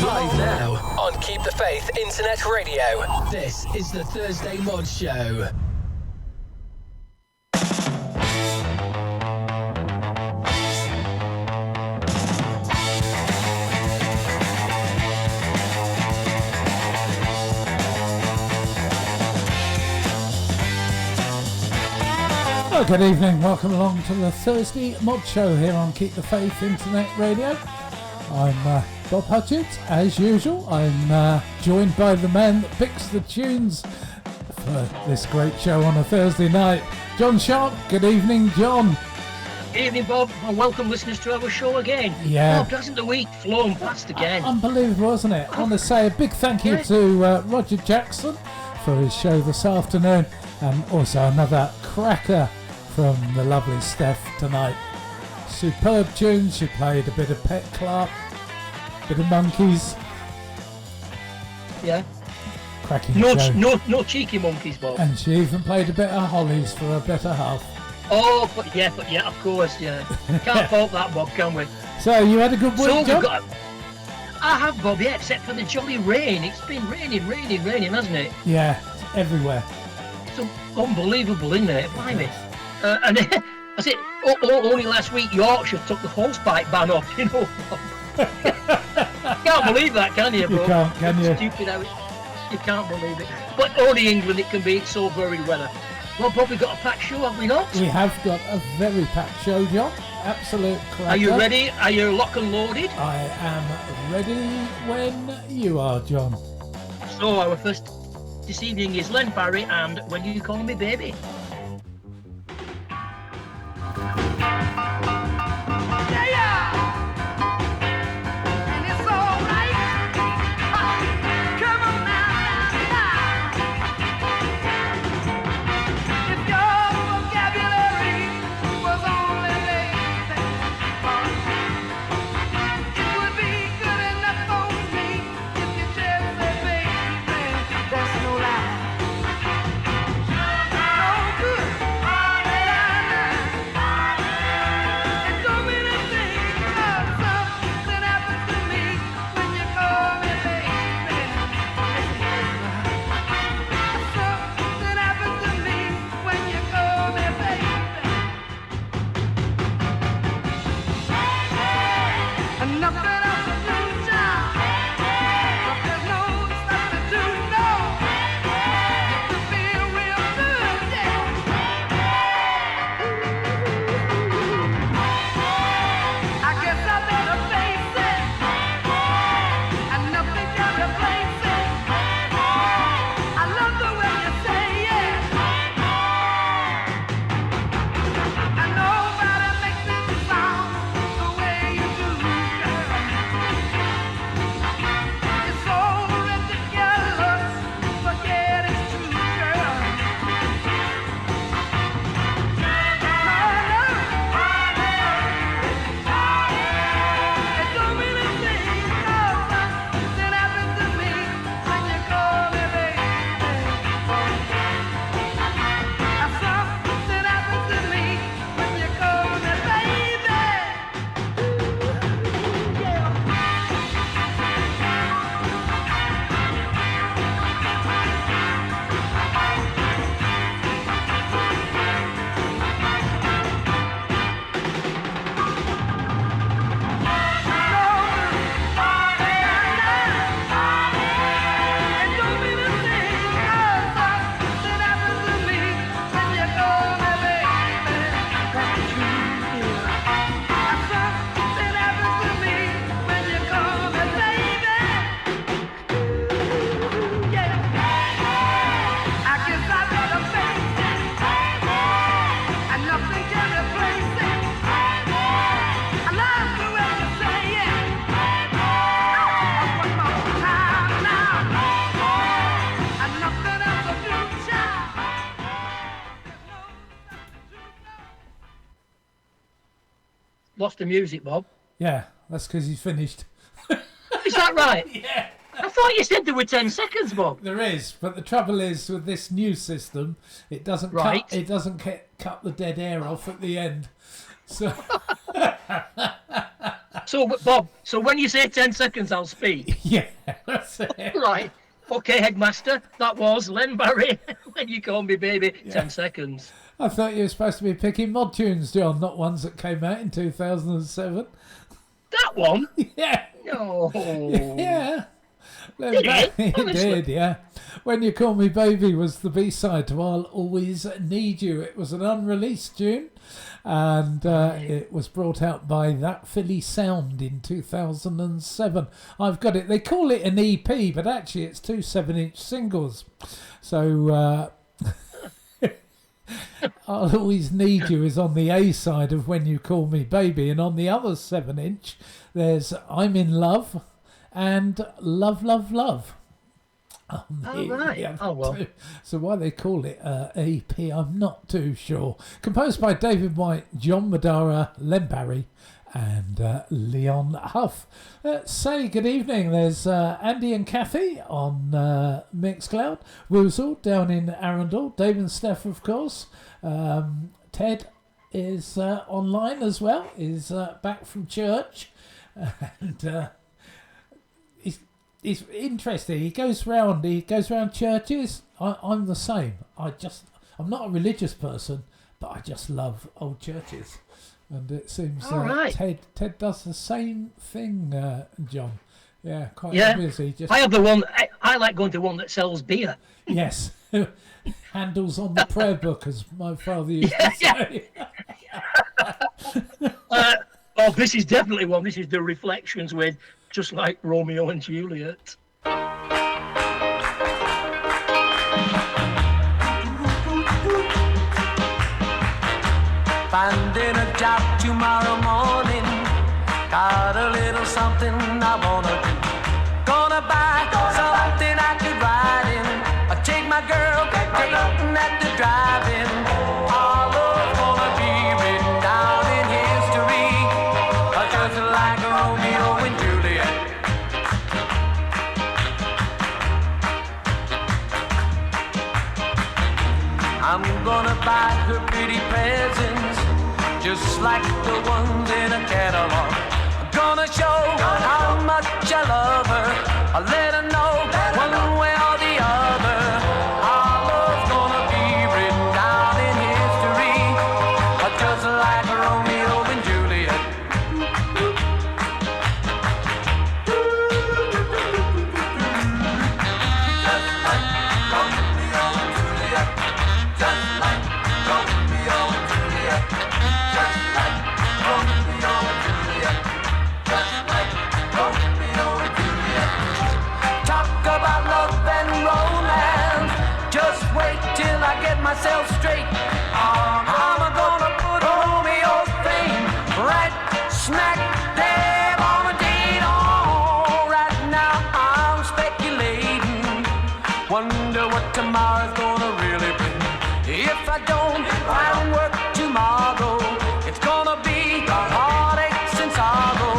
Live now on Keep the Faith Internet Radio. This is the Thursday Mod Show. Well, good evening, welcome along to the Thursday Mod Show here on Keep the Faith Internet Radio. I'm Bob Hutchins, as usual. I'm joined by the man that picks the tunes for this great show on a Thursday night, John Sharp. Good evening, John. Good evening, Bob, and welcome listeners to our show again. Yeah. Bob, hasn't the week flown past again? Unbelievable, wasn't it? I want to say a big thank you to Roger Jackson for his show this afternoon, and also another cracker from the lovely Steph tonight. Superb tunes. She played a bit of Pet Clark, a bit of Monkeys. Yeah. Cracking show. No cheeky Monkeys, Bob. And she even played a bit of Hollies for her better half. Oh, but yeah, of course, yeah. Can't fault that, Bob, can we? So you had a good week, John? I have, Bob, yeah, except for the jolly rain. It's been raining, hasn't it? Yeah, everywhere. It's unbelievable, isn't it? Blimey. And I said, only last week Yorkshire took the hosepipe ban off, you know. Can't believe that, can you, bro? You can't, can you? Stupid how you can't believe it. But only England it can be, it's so very weather. Well, Bob, we've got a packed show, have we not? We have got a very packed show, John. Absolute cracker. Are you ready? Are you lock and loaded? I am ready when you are, John. So our first this evening is Len Barry and When You Call Me Baby. Lost the music, Bob. Yeah, that's because he's finished. Is that right? Yeah. I thought you said there were 10 seconds, Bob. There is, but the trouble is with this new system, it doesn't cut the dead air off at the end. So So, Bob, so when you say 10 seconds, I'll speak. Yeah, that's it. Right. Okay, headmaster, that was Len Barry. When you call me baby, 10 seconds. I thought you were supposed to be picking mod tunes, John, not ones that came out in 2007. That one? Yeah. No. Yeah. Did it? He Honestly? did, yeah. When You Call Me Baby was the B-side to I'll Always Need You. It was an unreleased tune, and it was brought out by That Philly Sound in 2007. I've got it. They call it an EP, but actually it's 2 7-inch singles. So I'll Always Need You is on the A side of When You Call Me Baby, and on the other 7-inch there's I'm in Love and Love, Love, Love. Oh, right. Oh, well. So why they call it EP, I'm not too sure. Composed by David White, John Madara, Len Barry, and Leon Huff. Say good evening. There's Andy and Kathy on Mixcloud. Woozle down in Arundel. Dave and Steph, of course. Ted is online as well. Is back from church. And it's interesting. He goes round churches. I'm the same. I'm not a religious person, but I just love old churches. And it seems right. Ted does the same thing, John. Yeah, quite busy. I have the one. I like going to one that sells beer. Yes, handles on the prayer book, as my father used to say. Oh, this is definitely one. This is the Reflections with Just Like Romeo and Juliet. Finding a job tomorrow morning. Got a little something I wanna do. Gonna buy something I could ride in. I take my girl dating at the drive-in. Our love's gonna be written down in history, just like Romeo and Juliet. I'm gonna buy her pretty presents, just like the ones in a catalog. I'm gonna show how much I love her. I'll let her know one way or the other. Our love's gonna be written down in history, just like Romeo and Juliet. Just like Romeo and Juliet. Just like Romeo and Juliet. Just like Romeo and Juliet. Just like Romeo and Juliet. Talk about love and romance. Just wait till I get myself straight. I'm gonna put Romeo's fame right smack dab on a date. Oh, right now I'm speculating. Wonder what tomorrow's gonna really bring. If I don't find work tomorrow, it's gonna be heartaches and sorrow.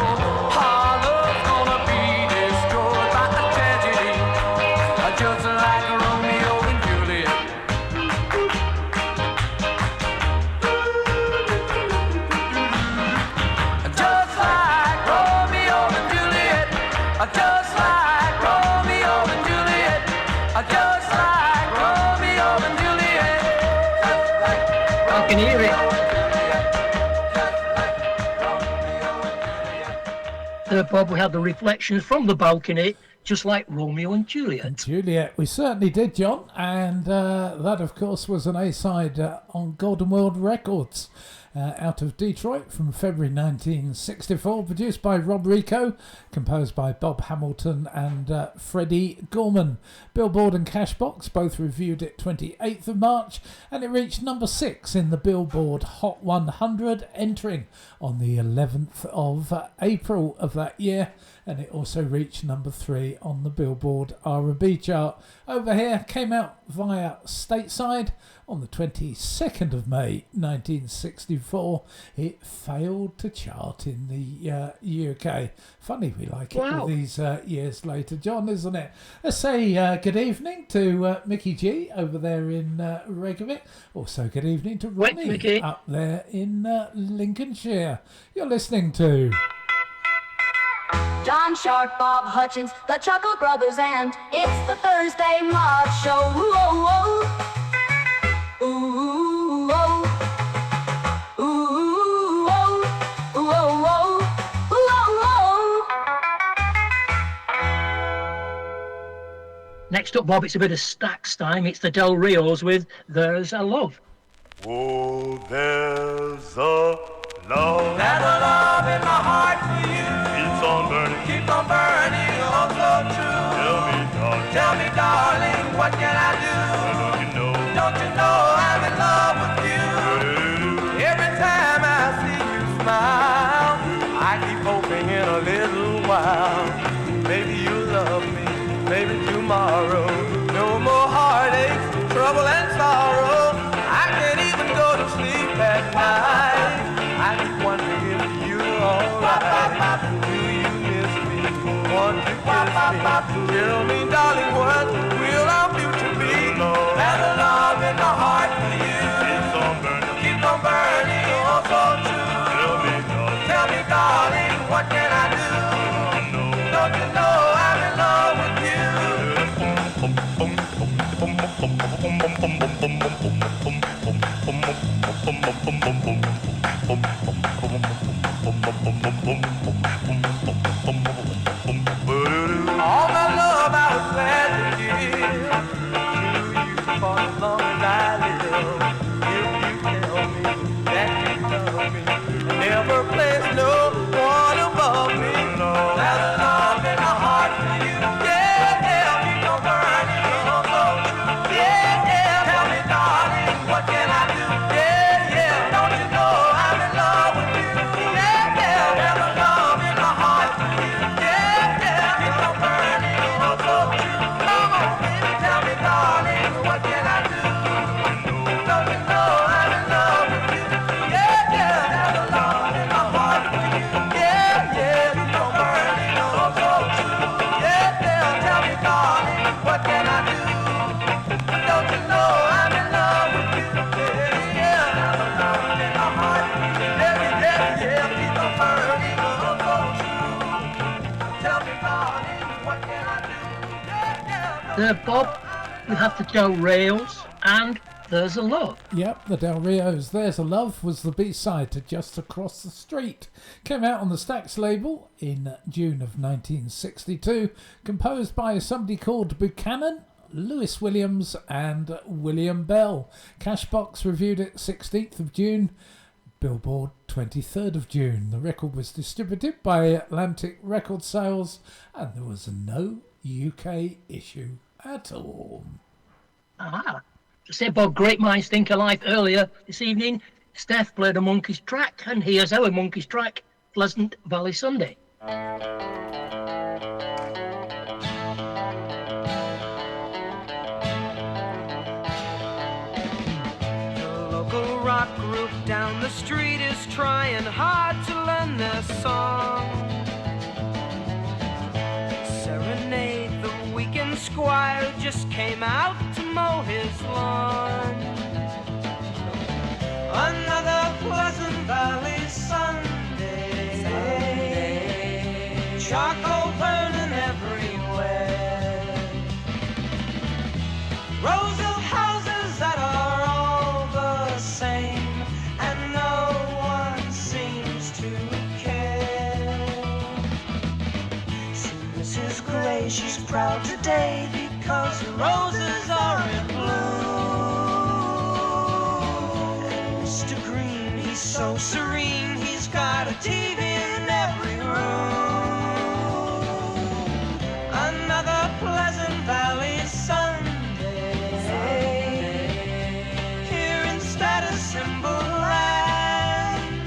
Our love's gonna be destroyed by a tragedy, just like Romeo and Juliet. Just like Romeo and Juliet. Just like Romeo and Juliet. Just like Romeo and Juliet. I can hear it. Bob, we had the Reflections from the balcony, just like Romeo and Juliet. Juliet, we certainly did, John, and that, of course, was an A-side on Golden World Records out of Detroit from February 1964, produced by Rob Rico, composed by Bob Hamilton and Freddie Gorman. Billboard and Cashbox both reviewed it 28th of March, and it reached number 6 in the Billboard Hot 100, entering on the 11th of April of that year, and it also reached number 3 on the Billboard R&B chart. Over here, came out via Stateside on the 22nd of May 1964. It failed to chart in the UK. Funny we like it all these years later, John, isn't it? Let's say good evening to Mickey G over there in Reykjavik. Also good evening to Ronnie up there in Lincolnshire. You're listening to John Sharp, Bob Hutchins, the Chuckle Brothers, and it's the Thursday Mod Show. Ooh, oh, oh. Ooh, oh. Ooh, oh. Ooh, oh, oh. Ooh, oh, oh. Next up, Bob, it's a bit of Stax time. It's the Del Rios with There's a Love. Oh, there's a love. There's a love in my heart for you. Keeps on burning. Keeps on burning, oh so true. Tell me, darling, what can I do? Don't you know I'm in love with you? Every time I see you smile, I keep hoping in a little while. Maybe you'll love me, maybe tomorrow. No more heartaches, trouble and sorrow. I can't even go to sleep at night. I keep wondering if you're alright. Do you miss me? Want to kiss me? Tell me, darling, what will our future be? There's a love in my heart for you. Keep on burning, oh so true. Tell me, darling, what can I do? Don't you know I'm in love with you? All my love I was glad to give to you for as long as I live. If you tell me that you love me, never place no one above me. There's a love in my heart for you. Yeah, yeah, keep on burning, oh so true. Yeah, yeah, tell me, darling, what can I do? Yeah, yeah, don't you know I'm in love with you? Yeah, yeah, there's a love in my heart for you. Yeah, yeah, keep on burning, oh so true. Come on, baby, tell me, darling, what can I do? Don't you know I'm in love with you? Yeah, yeah, there's a love in my heart for you. Yeah, yeah, keep on burning, oh so true. Yeah, yeah, tell me, darling, what can I do? Don't you know I'm in love with you? Yeah, yeah, there's a love in my heart for you. Yeah, yeah, yeah, keep on burning, oh so true. Tell me, darling, what can I do? Yeah, yeah. Bob, we have the Del Rios and There's a Love. Yep, the Del Rios' There's a Love was the B-side to Just Across the Street. Came out on the Stax label in June of 1962, composed by somebody called Buchanan, Lewis Williams and William Bell. Cashbox reviewed it 16th of June, Billboard 23rd of June. The record was distributed by Atlantic Record Sales and there was no UK issue at all. Ah, to say Bob, great minds think alike. Earlier this evening, Steph played a Monkeys track, and here's our Monkeys track, Pleasant Valley Sunday. The local rock group down the street is trying hard to learn their song. Serenade the weekend squire who just came out to mow his lawn. Another Pleasant Valley Sunday. Charcoal burning everywhere. Rows of houses that are all the same, and no one seems to care. See Mrs. Gray, she's proud today because the roses are in bloom. And Mr. Green, he's so serene, he's got a TV in every room. Another Pleasant Valley Sunday, here in Status Symbol Land.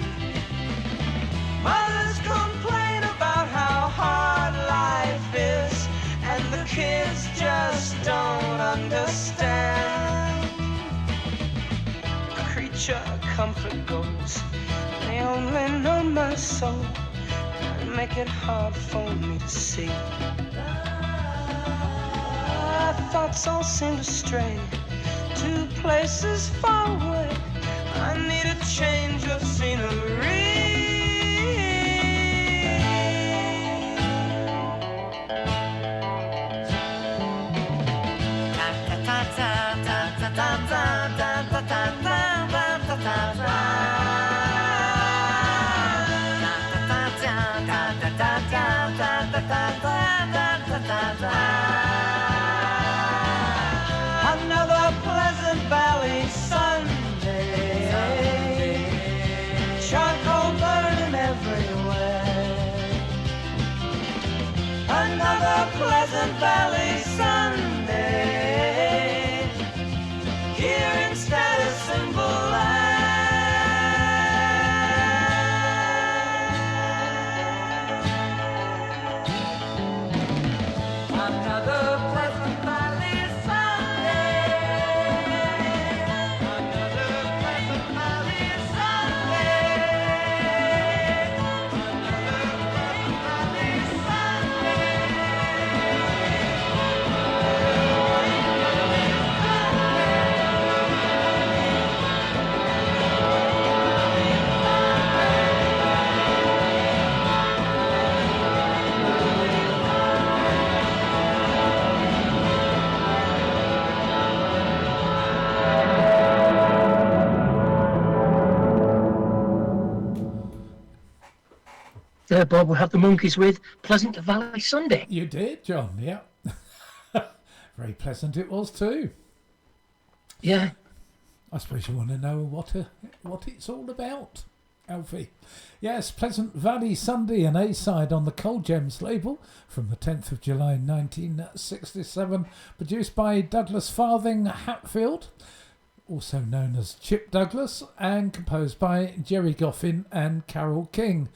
Mothers complain about how hard life is, and the kids just don't understand. Creature comfort goes, they only know my soul, and make it hard for me to see. My thoughts all seem to stray to places far away. I need a change of scenery. Another Pleasant Valley Sunday. Charcoal burning everywhere. Another Pleasant Valley Sunday. Here in Status Symbol Land. Another Pleasant Valley Sunday. Another Pleasant Valley Sunday. Another Pleasant Valley There, Bob, we have the Monkeys with Pleasant Valley Sunday. You did, John, yeah. Very pleasant it was too. Yeah. I suppose you want to know what it's all about, Alfie. Yes, Pleasant Valley Sunday, an A-side on the Cold Gems label from the 10th of July 1967, produced by Douglas Farthing Hatfield, also known as Chip Douglas, and composed by Jerry Goffin and Carole King.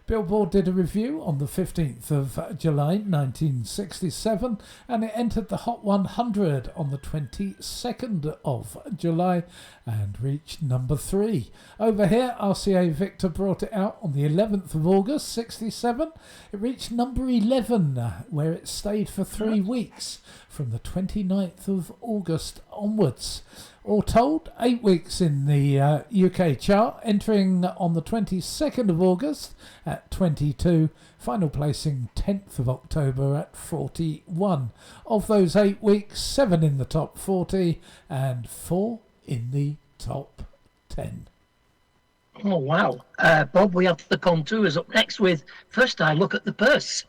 Billboard did a review on the 15th of July 1967, and it entered the Hot 100 on the 22nd of July and reached number 3. Over here, RCA Victor brought it out on the 11th of August 67. It reached number 11, where it stayed for 3 weeks from the 29th of August onwards. All told, 8 weeks in the UK chart, entering on the 22nd of August at 22, final placing 10th of October at 41. Of those 8 weeks, 7 in the top 40 and 4 in the top 10. Oh, wow. Bob, we have the Contours up next with First I Look at the Purse.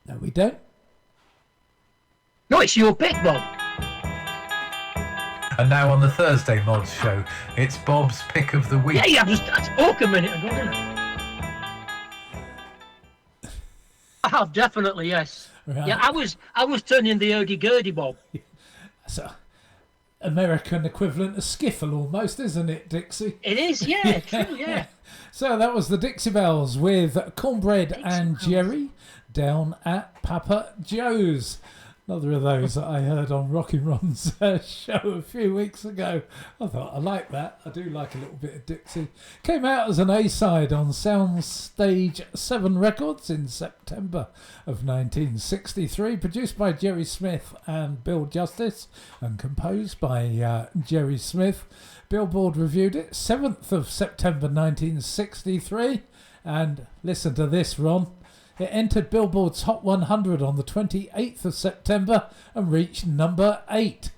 No, we don't. No, it's your pick, Bob. And now on the Thursday Mods show, it's Bob's pick of the week. Yeah, I spoke a minute ago, didn't I? I have, definitely, yes. Right. Yeah, I was turning the hurdy-gurdy, Bob. So, American equivalent of skiffle almost, isn't it, Dixie? It is, yeah, true, yeah. So that was the Dixie Bells with Cornbread and Jerry down at Papa Joe's. Another of those that I heard on Rockin' Ron's show a few weeks ago. I thought, I like that. I do like a little bit of Dixie. Came out as an A-side on Soundstage 7 Records in September of 1963. Produced by Jerry Smith and Bill Justice and composed by Jerry Smith. Billboard reviewed it 7th of September 1963. And listen to this, Ron. It entered Billboard's Hot 100 on the 28th of September and reached number 8.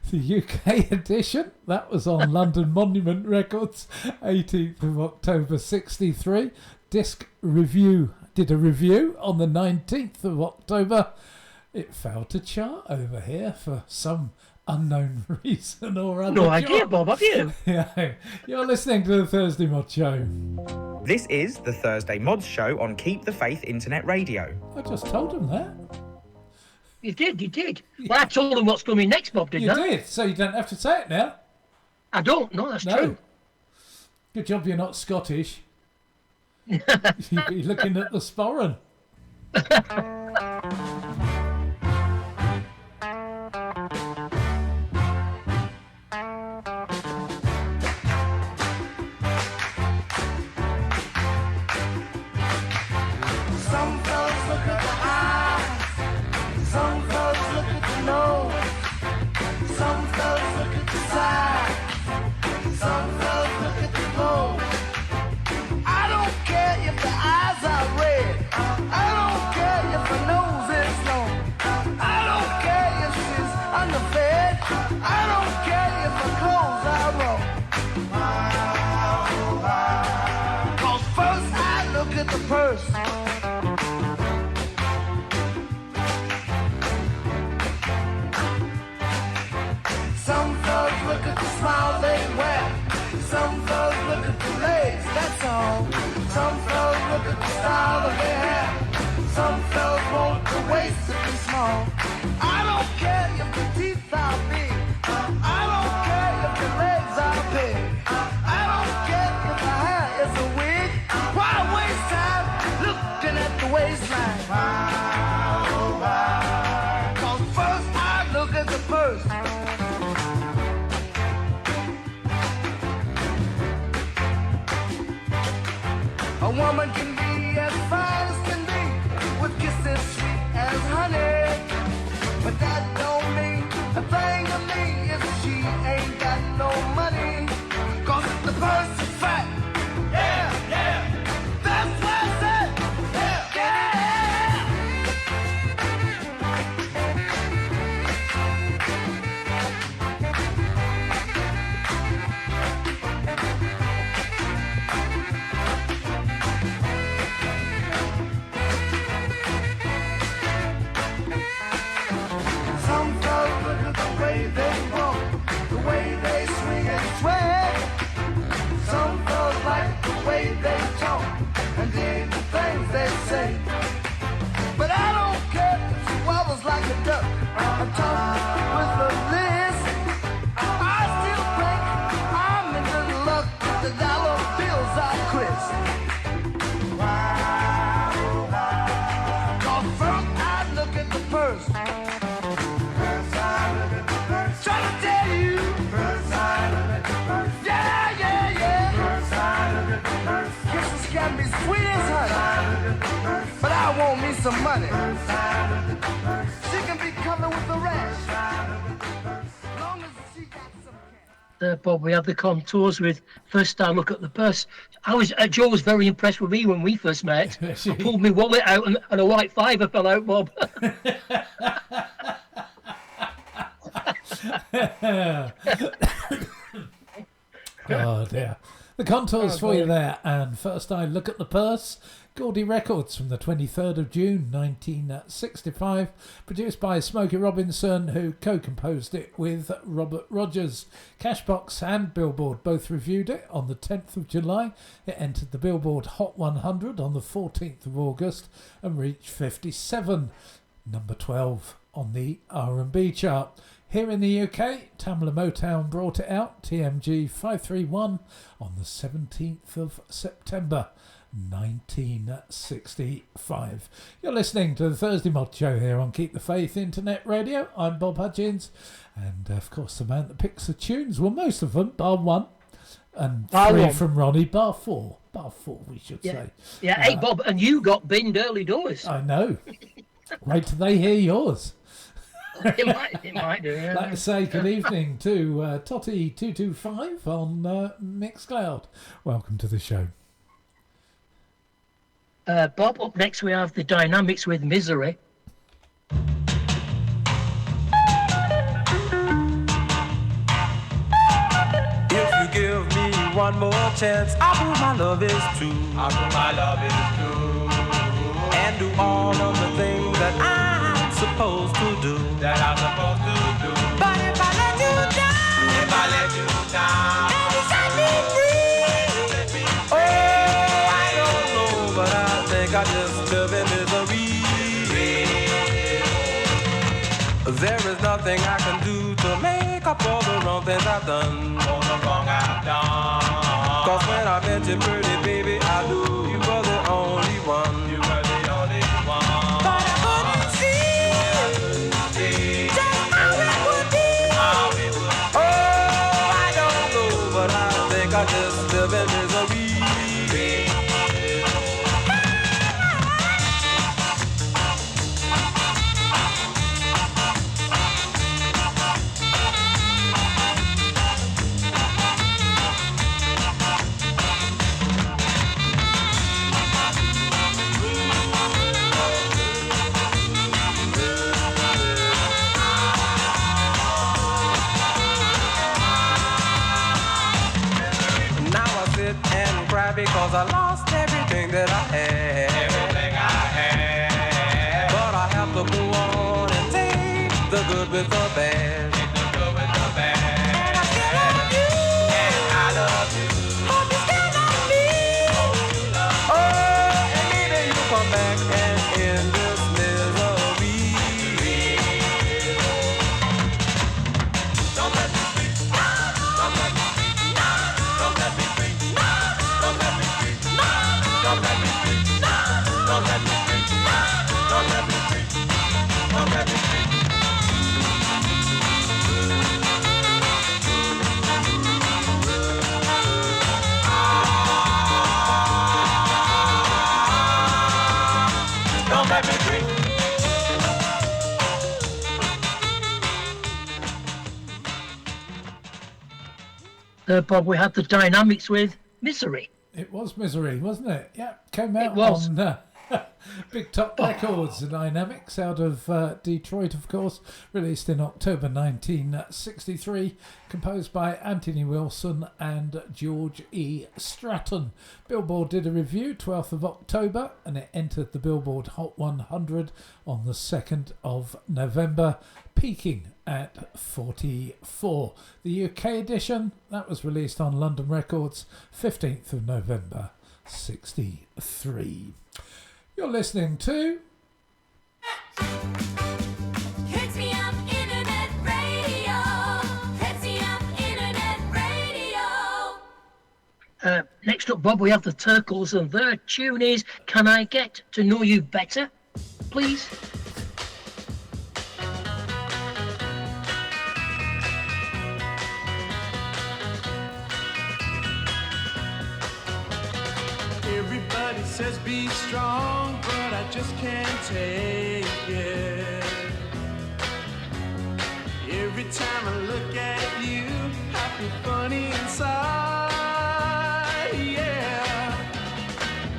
The UK edition, that was on London Monument Records, 18th of October 63. Disc Review did a review on the 19th of October. It failed to chart over here for some unknown reason or other. No idea, Bob, have you? Yeah, you're listening to the Thursday Mod Show. This is the Thursday Mods Show on Keep the Faith Internet Radio. I just told him that. You did. Well, I told him what's coming next, Bob, didn't I? You did, so you don't have to say it now. I don't, no, that's true. Good job you're not Scottish. You'd be looking at the sporran. I don't care if the eyes are red. I don't care if the tall. Some fellas look at the style of their hair. Some fellas want the waist to be small. I don't care if the teeth are big. I don't care if the legs are big. I don't care if the hair is a wig. Why waste time looking at the waistline? Why, oh why? 'Cause first I look at the purse. A woman can be as fine as can be, with kisses sweet as honey. But that don't mean a thing to me if she ain't got no money. 'Cause if the purse is fat, yeah, yeah, that's what I said, yeah, yeah. Some fellas look at the way they walk, the way they swing and sway. Some fellas like the way they talk and dig the things they say. But I don't care if she wobbles like a duck and talks with the list. I still think I'm in good luck if the dollar bills are crisp. Why, oh why? 'Cause first I look at the purse. Trying to tell you, yeah, yeah, yeah. Kisses can be sweet as honey, but I want me some money. She can be coming with the rest, long as she got some cash. Bob, we had the contours with First I Look at the Purse. Joe was very impressed with me when we first met. I pulled my wallet out and a white fiver fell out, Bob. Oh dear. The contours for you there. And First I Look at the Purse. Gaudy Records from the 23rd of June 1965, produced by Smokey Robinson, who co-composed it with Robert Rogers. Cashbox and Billboard both reviewed it on the 10th of July. It entered the Billboard Hot 100 on the 14th of August and reached 57, number 12 on the R&B chart. Here in the UK, Tamla Motown brought it out, TMG 531, on the 17th of September 1965. You're listening to the Thursday Mod Show here on Keep the Faith Internet Radio. I'm Bob Hutchins, and of course the man that picks the tunes, well, most of them, bar one, and Bar three one. from Ronnie, bar four we should Yeah. say. Yeah, hey, Bob, and you got binned early doors. I know. Wait till they hear yours. It might do, yeah. Like to say good evening to Totty225 on Mixcloud. Welcome to the show. Bob, up next we have the Dynamics with Misery. If you give me one more chance, I'll prove my love is true. I'll prove my love is true. And do all of the things that I'm supposed to do. That I'm supposed to do. But if I let you down, If I let you down, and you set me free, oh, I don't know, but I think I just live in misery. There is nothing I can do to make up all the wrong things I've done. all the wrong I've done. 'Cause when I met you, pretty baby, I knew you were the only one. You were the only one. But I couldn't see just how it would be. How it would Oh, I don't know, but I think I just live in misery. Because I lost everything that I had. everything I had. But I have to go on and take the good with the bad. Take the good with the bad. And I still love you. And I love you. Hope you still love me. Third, Bob, we had the Dynamics with Misery. It was Misery, wasn't it? Yeah, came out was. on Big Top Records, the Dynamics, out of Detroit, of course, released in October 1963, composed by Anthony Wilson and George E. Stratton. Billboard did a review 12th of October, and it entered the Billboard Hot 100 on the 2nd of November, peaking at 44. The UK edition, that was released on London Records 15th of November 63. You're listening to Hits me up internet radio. Hits me up internet radio. Next up, Bob, we have the Turkles, and their tune is Can I Get to Know You Better, Please? Everybody says be strong, but I just can't take it. Every time I look at you, I feel funny inside, yeah.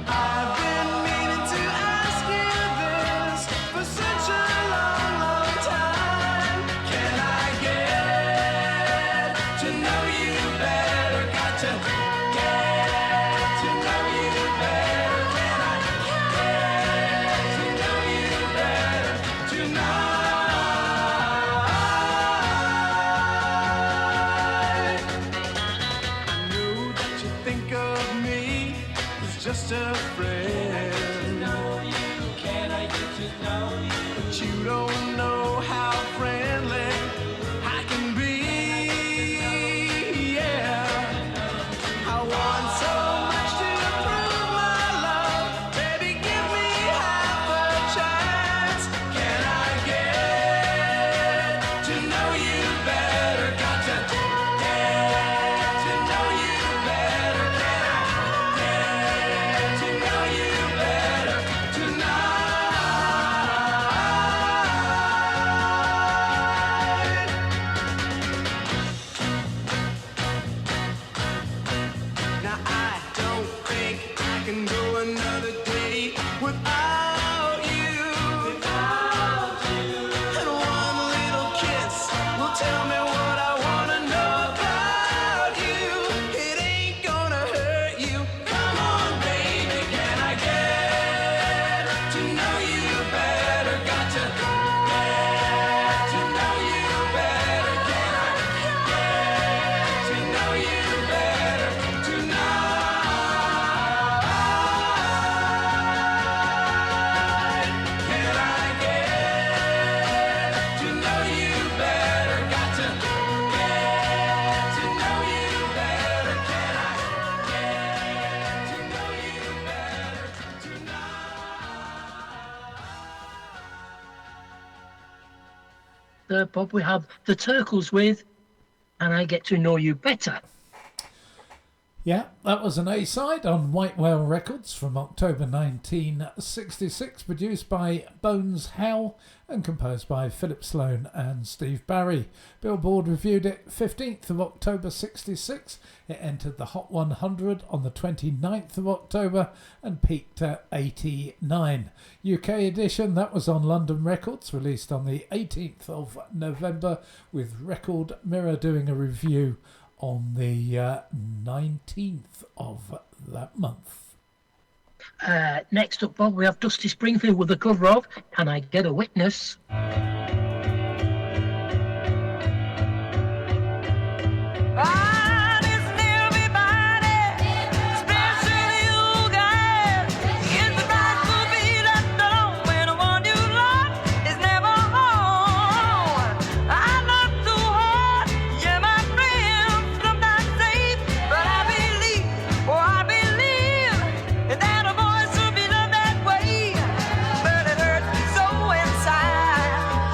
I've been meaning to ask you this for such a long, long time. Can I get to know you better? Got to get to know you better. Can I get to know you better tonight? I know that you think of me as just a friend. Can I get to know you? But you don't know how friendly I can be. Yeah, I want so much to prove my love. Baby, give me half a chance. Can I get to know you better? Got to get to know you better. Can I get to know you better tonight? Now I don't think I can go another day without you. And one little kiss will tell me what I wanna know about you. It ain't gonna hurt you. Come on, baby, can I get to know you better? Got to get to know you better. Can I get to know you better tonight? Can I get to know you better? Got to get to know you better. Can I get to know you better tonight? Third, Bob, we have the Turkles with And I Get to Know You Better. Yeah, that was an A-side on White Whale Records from October 1966, produced by Bones Howe and composed by Philip Sloan and Steve Barry. Billboard reviewed it 15th of October 66. It entered the Hot 100 on the 29th of October and peaked at 89. UK edition, that was on London Records, released on the 18th of November, with Record Mirror doing a review on the 19th of that month. Next up, Bob, we have Dusty Springfield with the cover of Can I Get a Witness? That a voice will be loved that way, but it hurts me so inside.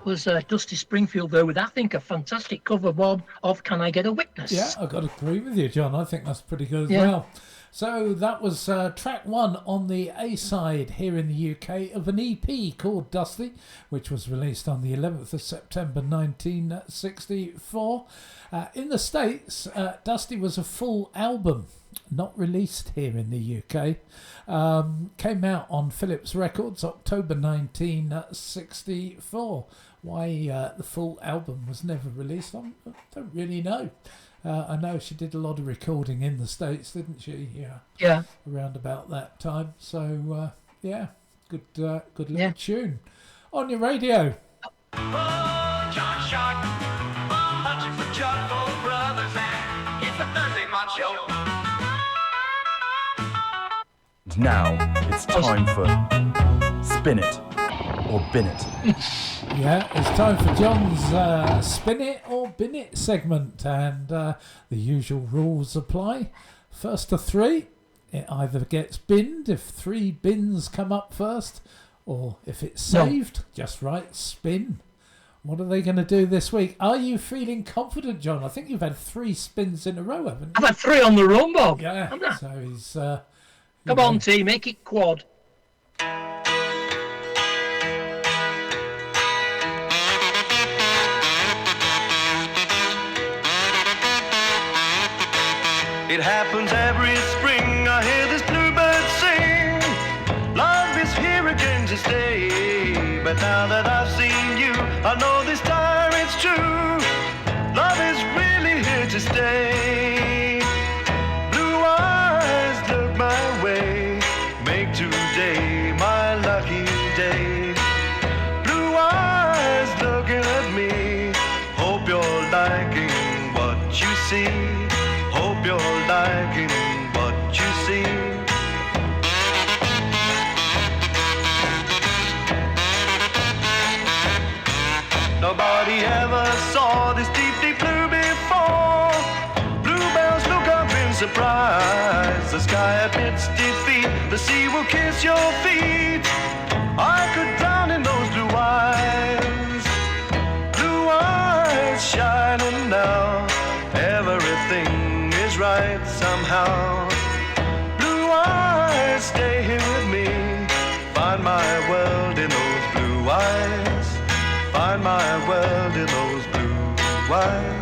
was Dusty Springfield there with, I think, a fantastic cover, Bob, of Can I Get a Witness? Yeah, I've got to agree with you, John. I think that's pretty good as Yeah. well. So that was track 1 on the A-side here in the UK of an EP called Dusty, which was released on the 11th of September 1964. In the States, Dusty was a full album, not released here in the UK. Came out on Philips Records October 1964. Why the full album was never released, I don't really know. I know she did a lot of recording in the States, didn't she? Yeah. Around about that time. So, yeah, good little tune. On your radio. Oh, John Sharp, Hutchins, the Chuckle Brothers, and it's the Thursday Mod Show. Now it's time for Spin It or Bin It. Yeah, it's time for John's Spin It or Bin It segment, and the usual rules apply. First to 3, it either gets binned if 3 bins come up first, or if it's saved, just write spin. What are they going to do this week? Are you feeling confident, John? I think you've had 3 spins in a row, haven't you? I've had 3 on the run, Bob. Yeah, so he's... Come on, T, make it quad. It happens every spring, I hear this bluebird sing. Love is here again to stay. But now that I've seen you, I know this time it's true. Love is really here to stay. Blue eyes look my way, make today my lucky day. Blue eyes looking at me, hope you're liking what you see. Hope you're liking what you see. Nobody ever saw this deep, deep blue before. Bluebells look up in surprise. The sky admits defeat. The sea will kiss your feet. I could drown in those blue eyes. Blue eyes shining now. Everything is right somehow. Blue eyes, stay here with me. Find my world in those blue eyes. Find my world in those blue eyes.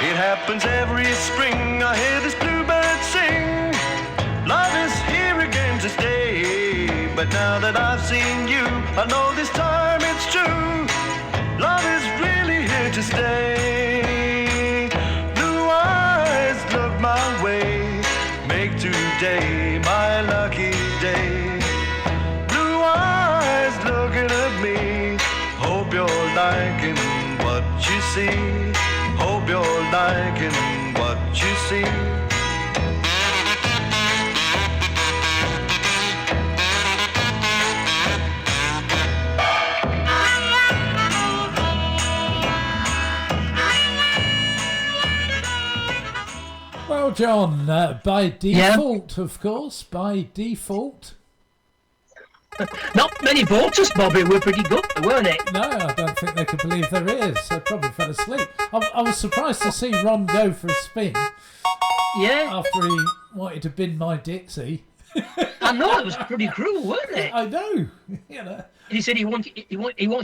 It happens every spring, I hear this bluebird sing. Love is here again to stay. But now that I've seen you, I know this time it's true. Love is really here to stay. Blue eyes look my way, make today my lucky day. Blue eyes looking at me, hope you're liking what you see. Hope you're liking what you see. Well, John, by default, of course, by default. Not many voters, Bobby, were pretty good, weren't it? No, I don't think they could believe there is. They probably fell asleep. I was surprised to see Ron go for a spin. Yeah. After he wanted to bin my Dixie. I know, it was pretty cruel, wasn't it? I know. You know. He said he wants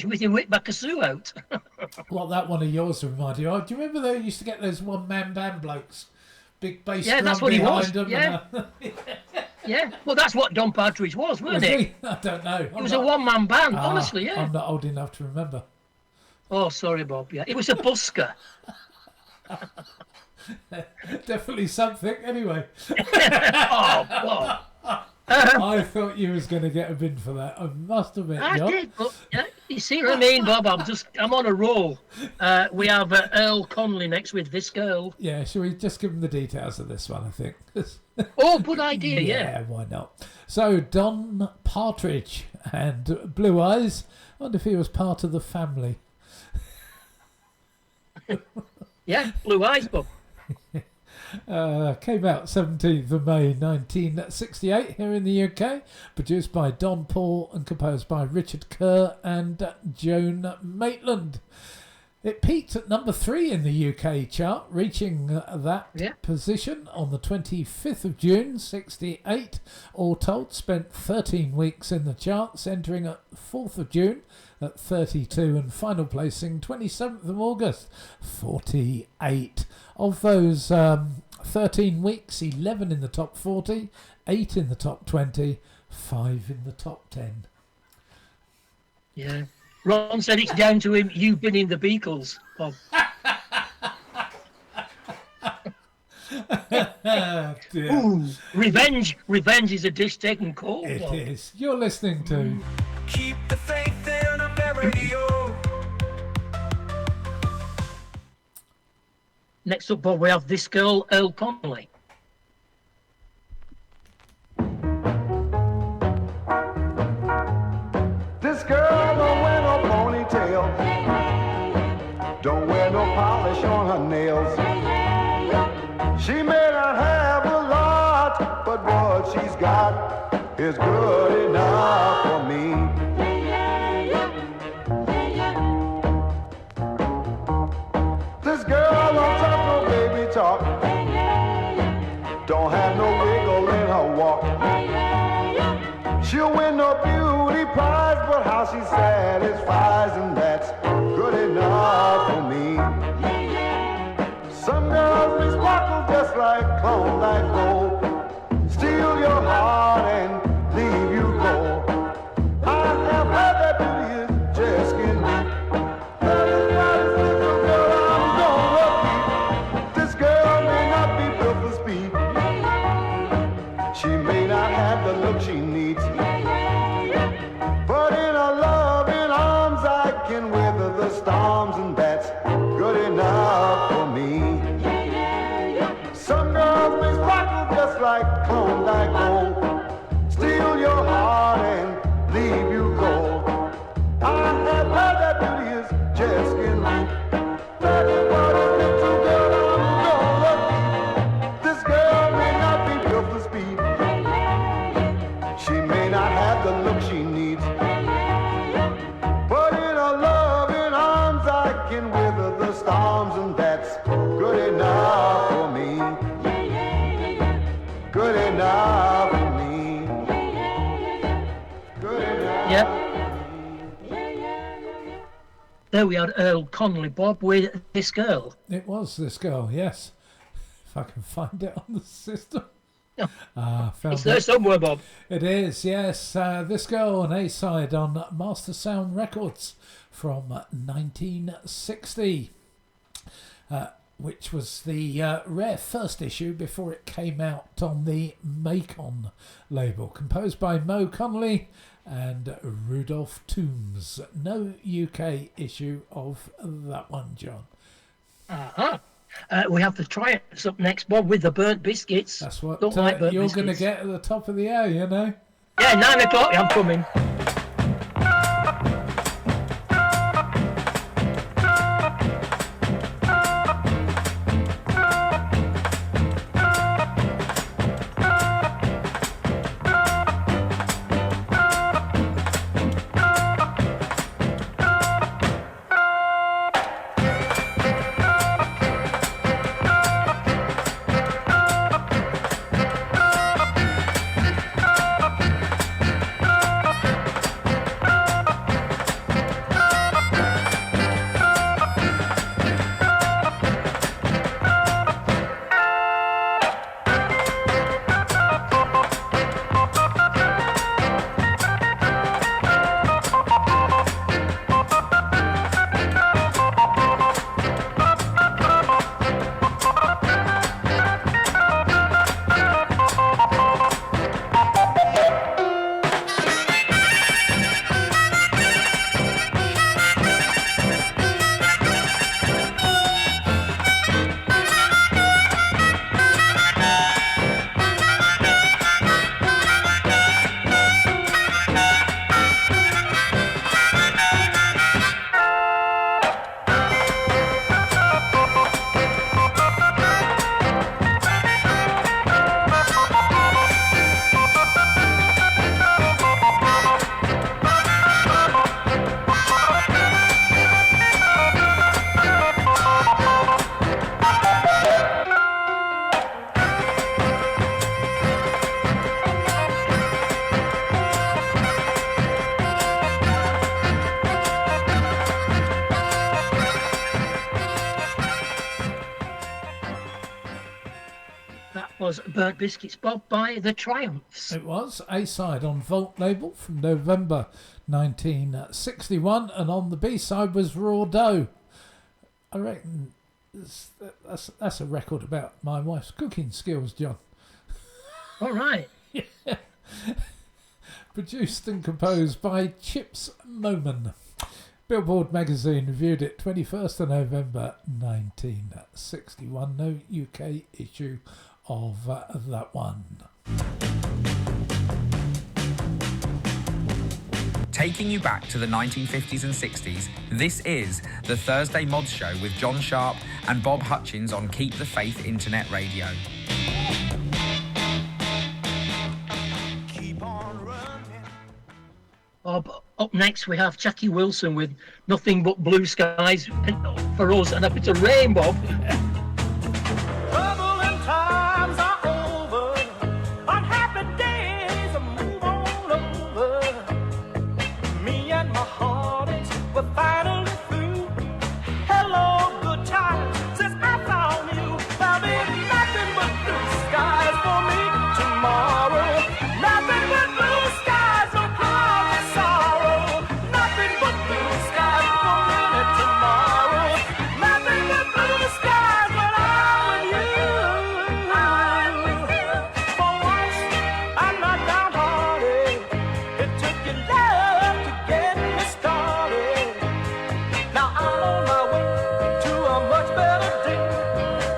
with him whip back a Sue out. Well, that one of yours reminded you. Do you remember they used to get those one-man band blokes? Big bass drum that's what he was. behind them. Yeah. Yeah, well, that's what Don Partridge was, wasn't Was it? he? I don't know. It was a one-man band, honestly, yeah. I'm not old enough to remember. Oh, sorry, Bob, yeah. It was a busker. Definitely something, anyway. Oh, Bob. I thought you was going to get a bin for that. I must admit, I John. did, but you see what I mean, Bob? I'm on a roll. We have Earl Conley next with This Girl. Yeah, shall we just give them the details of this one, I think? Oh, good idea, yeah. Yeah, why not? So, Don Partridge and Blue Eyes. I wonder if he was part of the family. Yeah, Blue Eyes, Bob. Came out 17th of May 1968 here in the UK, produced by Don Paul and composed by Richard Kerr and Joan Maitland. It peaked at number 3 in the UK chart, reaching that position on the 25th of June 68. All told, spent 13 weeks in the charts, entering at 4th of June at 32 and final placing 27th of August 48. Of those 13 weeks, 11 in the top 40, 8 in the top 20, 5 in the top 10. Yeah. Ron said it's down to him. You've been in the Beatles, Bob. Ooh, revenge is a dish taken cold. It is. You're listening to Keep the faith in America. Next up, Bob, we have this girl, Earl Connolly. This girl don't wear no ponytail, don't wear no polish on her nails. She may not have a lot, but what she's got is good enough for me. This girl don't talk no baby talk, don't have no wiggle in her walk. She'll win no beauty prize, but how she satisfies, and that's good enough for me. Some girls may sparkle just like Klondike gold, steal your heart and leave you cold. I have heard that beauty is just skin deep. That is why this little girl I'm gonna keep. This girl may not be built for speed, she may not have the look she needs, but in her loving arms I can weather the storms, and that's good enough for me. Some girls may sparkle just like Klondike gold, steal your heart and leave you cold. I have heard that beauty is just skin deep. That is what a little girl I'm gonna keep. This girl may not be built for speed, she may not have the look she needs, but in her loving arms I can weather the storms, and that's good enough for me. Good enough for me. Good enough. Yep. There we had Earl Connolly, Bob, with this girl. It was this girl, yes. If I can find it on the system. Found It's there it. somewhere, Bob. It is, yes. This girl, an A-side on Master Sound Records from 1960, which was the rare first issue before it came out on the Macon label, composed by Mo Connolly and Rudolph Toombs. No UK issue of that one, John. Uh-huh. We have the Triumphs up next, Bob, with the burnt biscuits. That's what Don't like burnt you're going to biscuits. get at the top of the hour, you know. Yeah, 9 o'clock, I'm coming. That was Burnt Biscuits, Bob, by The Triumphs. It was A-side on Vault label from November 1961, and on the B-side was Raw Dough. I reckon that's a record about my wife's cooking skills, John. All right. Yeah. Produced and composed by Chips Moman. Billboard magazine reviewed it 21st of November 1961. No UK issue of that one. Taking you back to the 1950s and 60s, this is the Thursday Mods Show with John Sharp and Bob Hutchins on Keep the Faith Internet Radio. Bob, up next we have Jackie Wilson with Nothing But Blue Skies for us, and a bit of rain, Bob. Troubling times are over. Unhappy days are move on over. Me and my heartaches were finally through. Hello, good times, since I found you. There'll be nothing but blue skies for me tomorrow. Nothing but blue skies, no clouds of sorrow. Nothing but blue skies for me tomorrow. Nothing but blue skies when I'm with you. For once, I'm not downhearted. It took your love to get me started. Now I'm on my way to a much better day.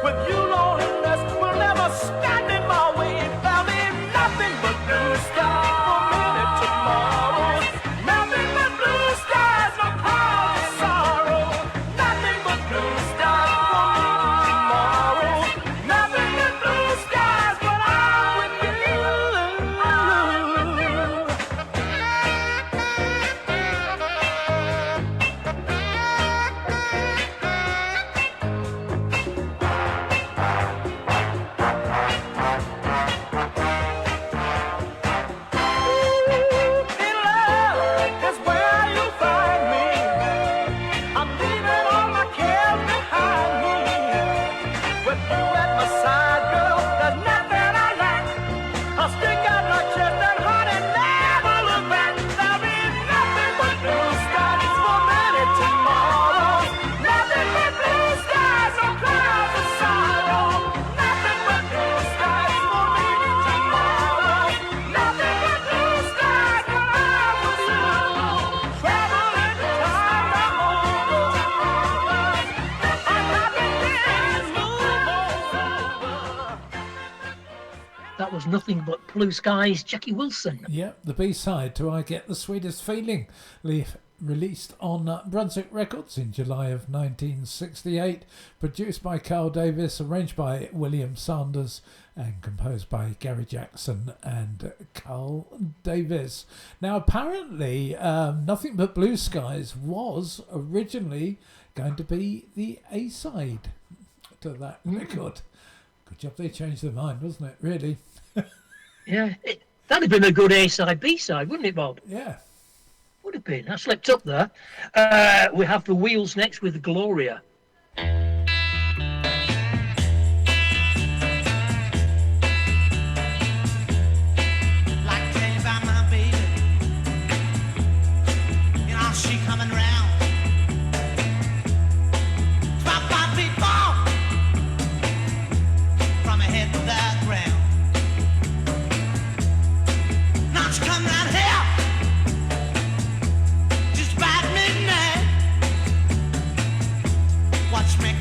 With you, loneliness will never stand in my way. There'll be nothing but blue skies for me tomorrow. Nothing but blue skies, no clouds of sorrow. Nothing but blue skies for me tomorrow. Nothing but blue skies when I'm with you. In love is where you find me. I'm leaving all my cares behind me. With you at my side, girl, there's nothing I lack. I'll stick out my chest and heart and never look back. There'll be nothing but blue skies for many tomorrows. Nothing but blue skies or clouds of sorrow. Nothing but blue skies for me tomorrow. Nothing but blue skies when I'm with you. Traveling time are over. Unhappy days move over. That was Nothing But Blue Skies, Jackie Wilson. Yep, the B-side to I Get the Sweetest Feeling, released on Brunswick Records in July of 1968, produced by Carl Davis, arranged by William Sanders, and composed by Gary Jackson and Carl Davis. Now, apparently, Nothing But Blue Skies was originally going to be the A-side to that record. Good job they changed their mind, wasn't it, really? Yeah, that'd have been a good A-side, B-side, wouldn't it, Bob? Yeah. Would have been. I slipped up there. We have the Wheels next with Gloria. Like to tell you about my baby. You know, she coming round. 5 feet fall from her head to the ground. Now she come round here just about midnight. Watch me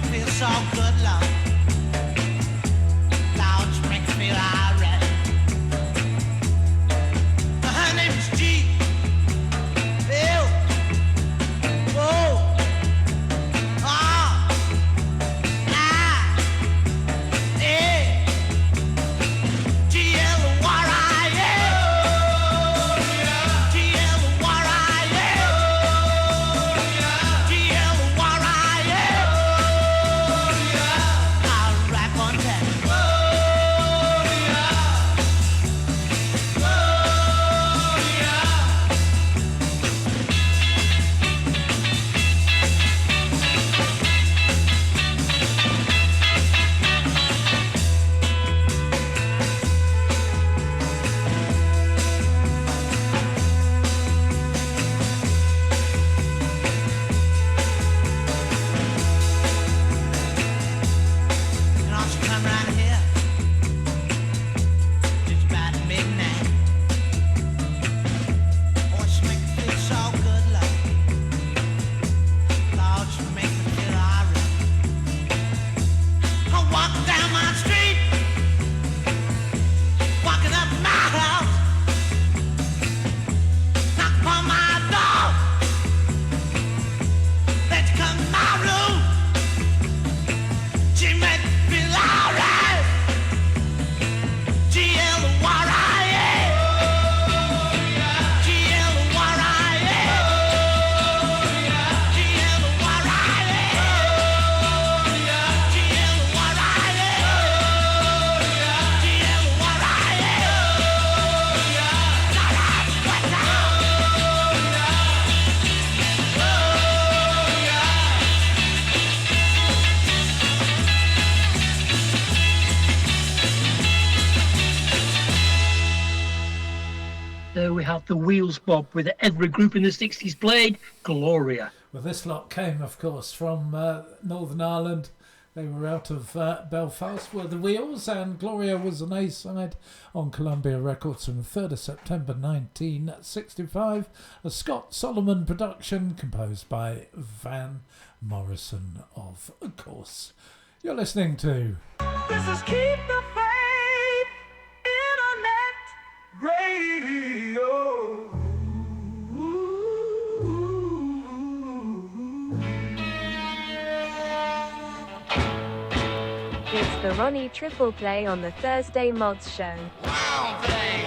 There we have the Wheels, Bob, with every group in the 60s played Gloria. Well, this lot came, of course, from Northern Ireland. They were out of Belfast, were the Wheels, and Gloria was an A-side on Columbia Records from the 3rd of September 1965, a Scott Solomon production composed by Van Morrison, of course. You're listening to... This is Keep the Faith Internet Radio. It's the Ronnie Triple Play on the Thursday Mods Show. Wow, play.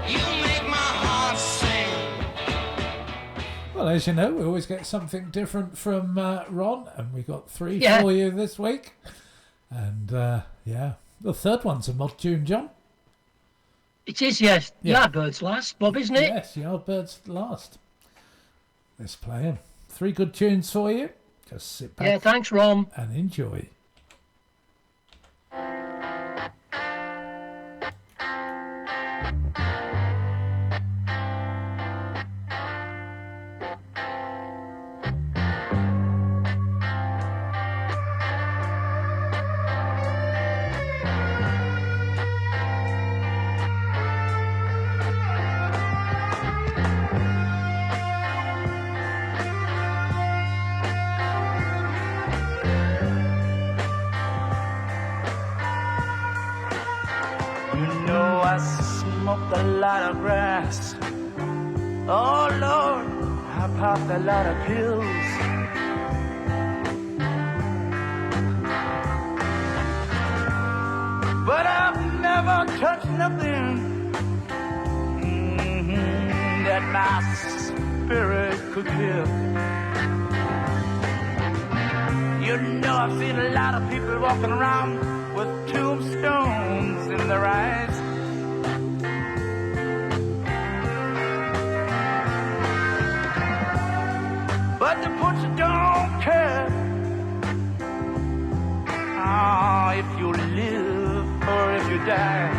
You make my heart sing. Well, as you know, we always get something different from Ron, and we got three Yeah. for you this week. And, yeah, the third one's a mod tune, John. It is, yes. Yeah. Yardbirds last, Bob, isn't it? Yes, Yardbirds last. Let's play 'em. Three good tunes for you. Just sit back Yeah, thanks, Ron. and enjoy. Smoked a lot of grass. Oh Lord, I popped a lot of pills. But I've never touched nothing that my spirit could kill. You know, I've seen a lot of people walking around with tombstones in their eyes. But the butcher don't care if you live or if you die.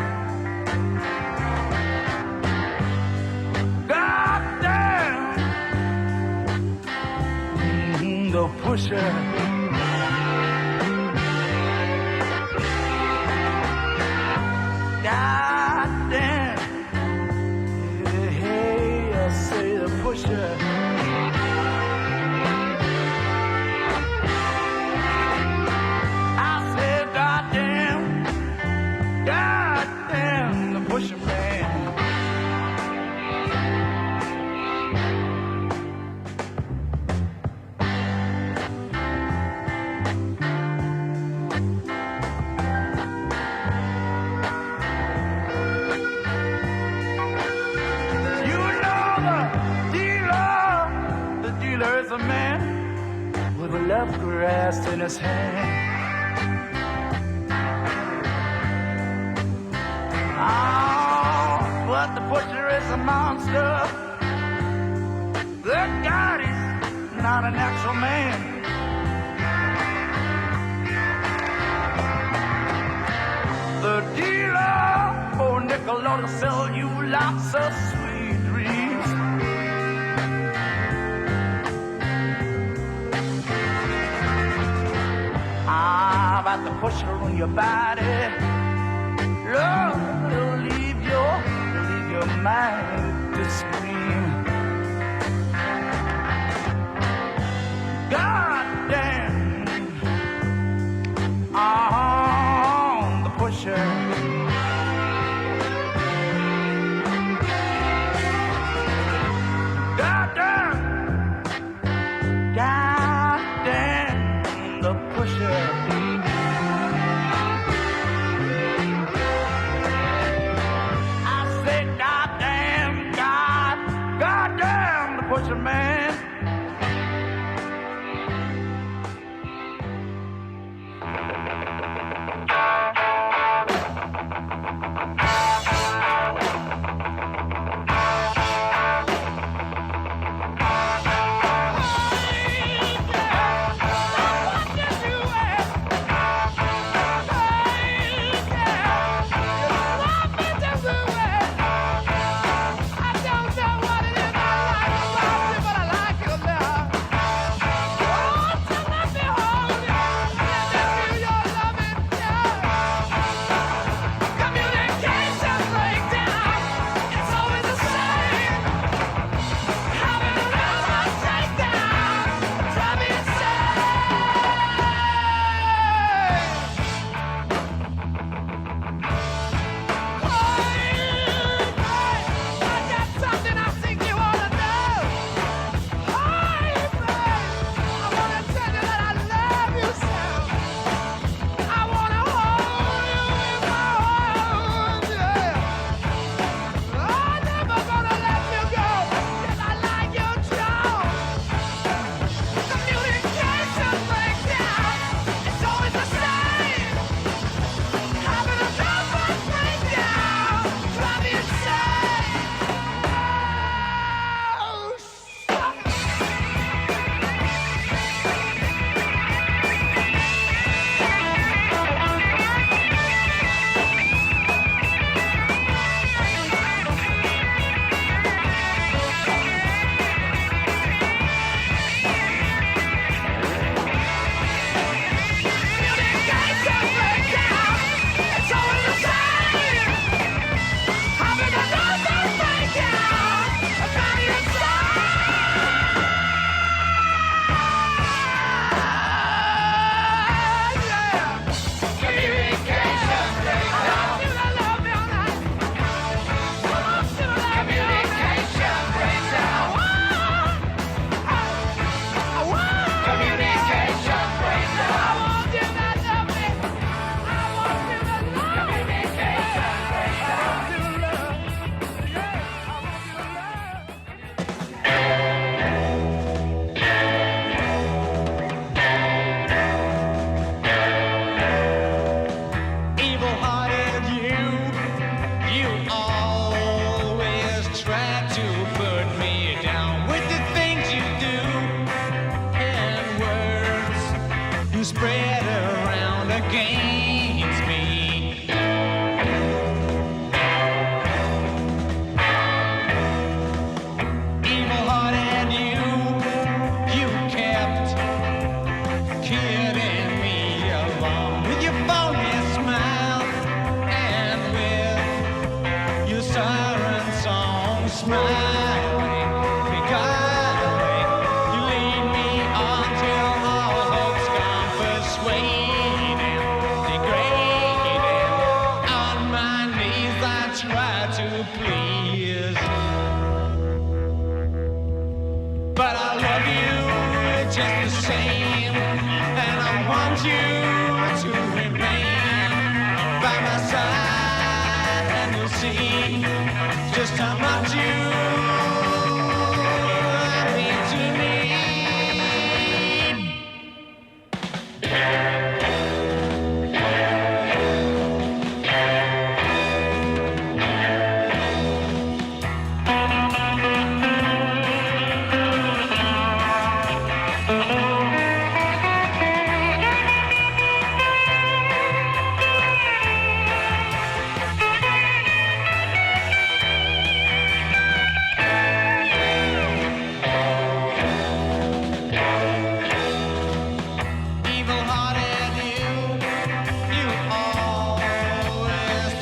God damn, the pusher. God damn, hey, I say the pusher. A man with a left grass in his hand. Oh, but the butcher is a monster. Good God, he's not an actual man. The dealer for nickel ought to sell you lots of sweet dreams. Ah, about the pusher on your body. Love, it'll leave your mind to scream. God damn, the pusher. God damn, the pusher. Pusher man.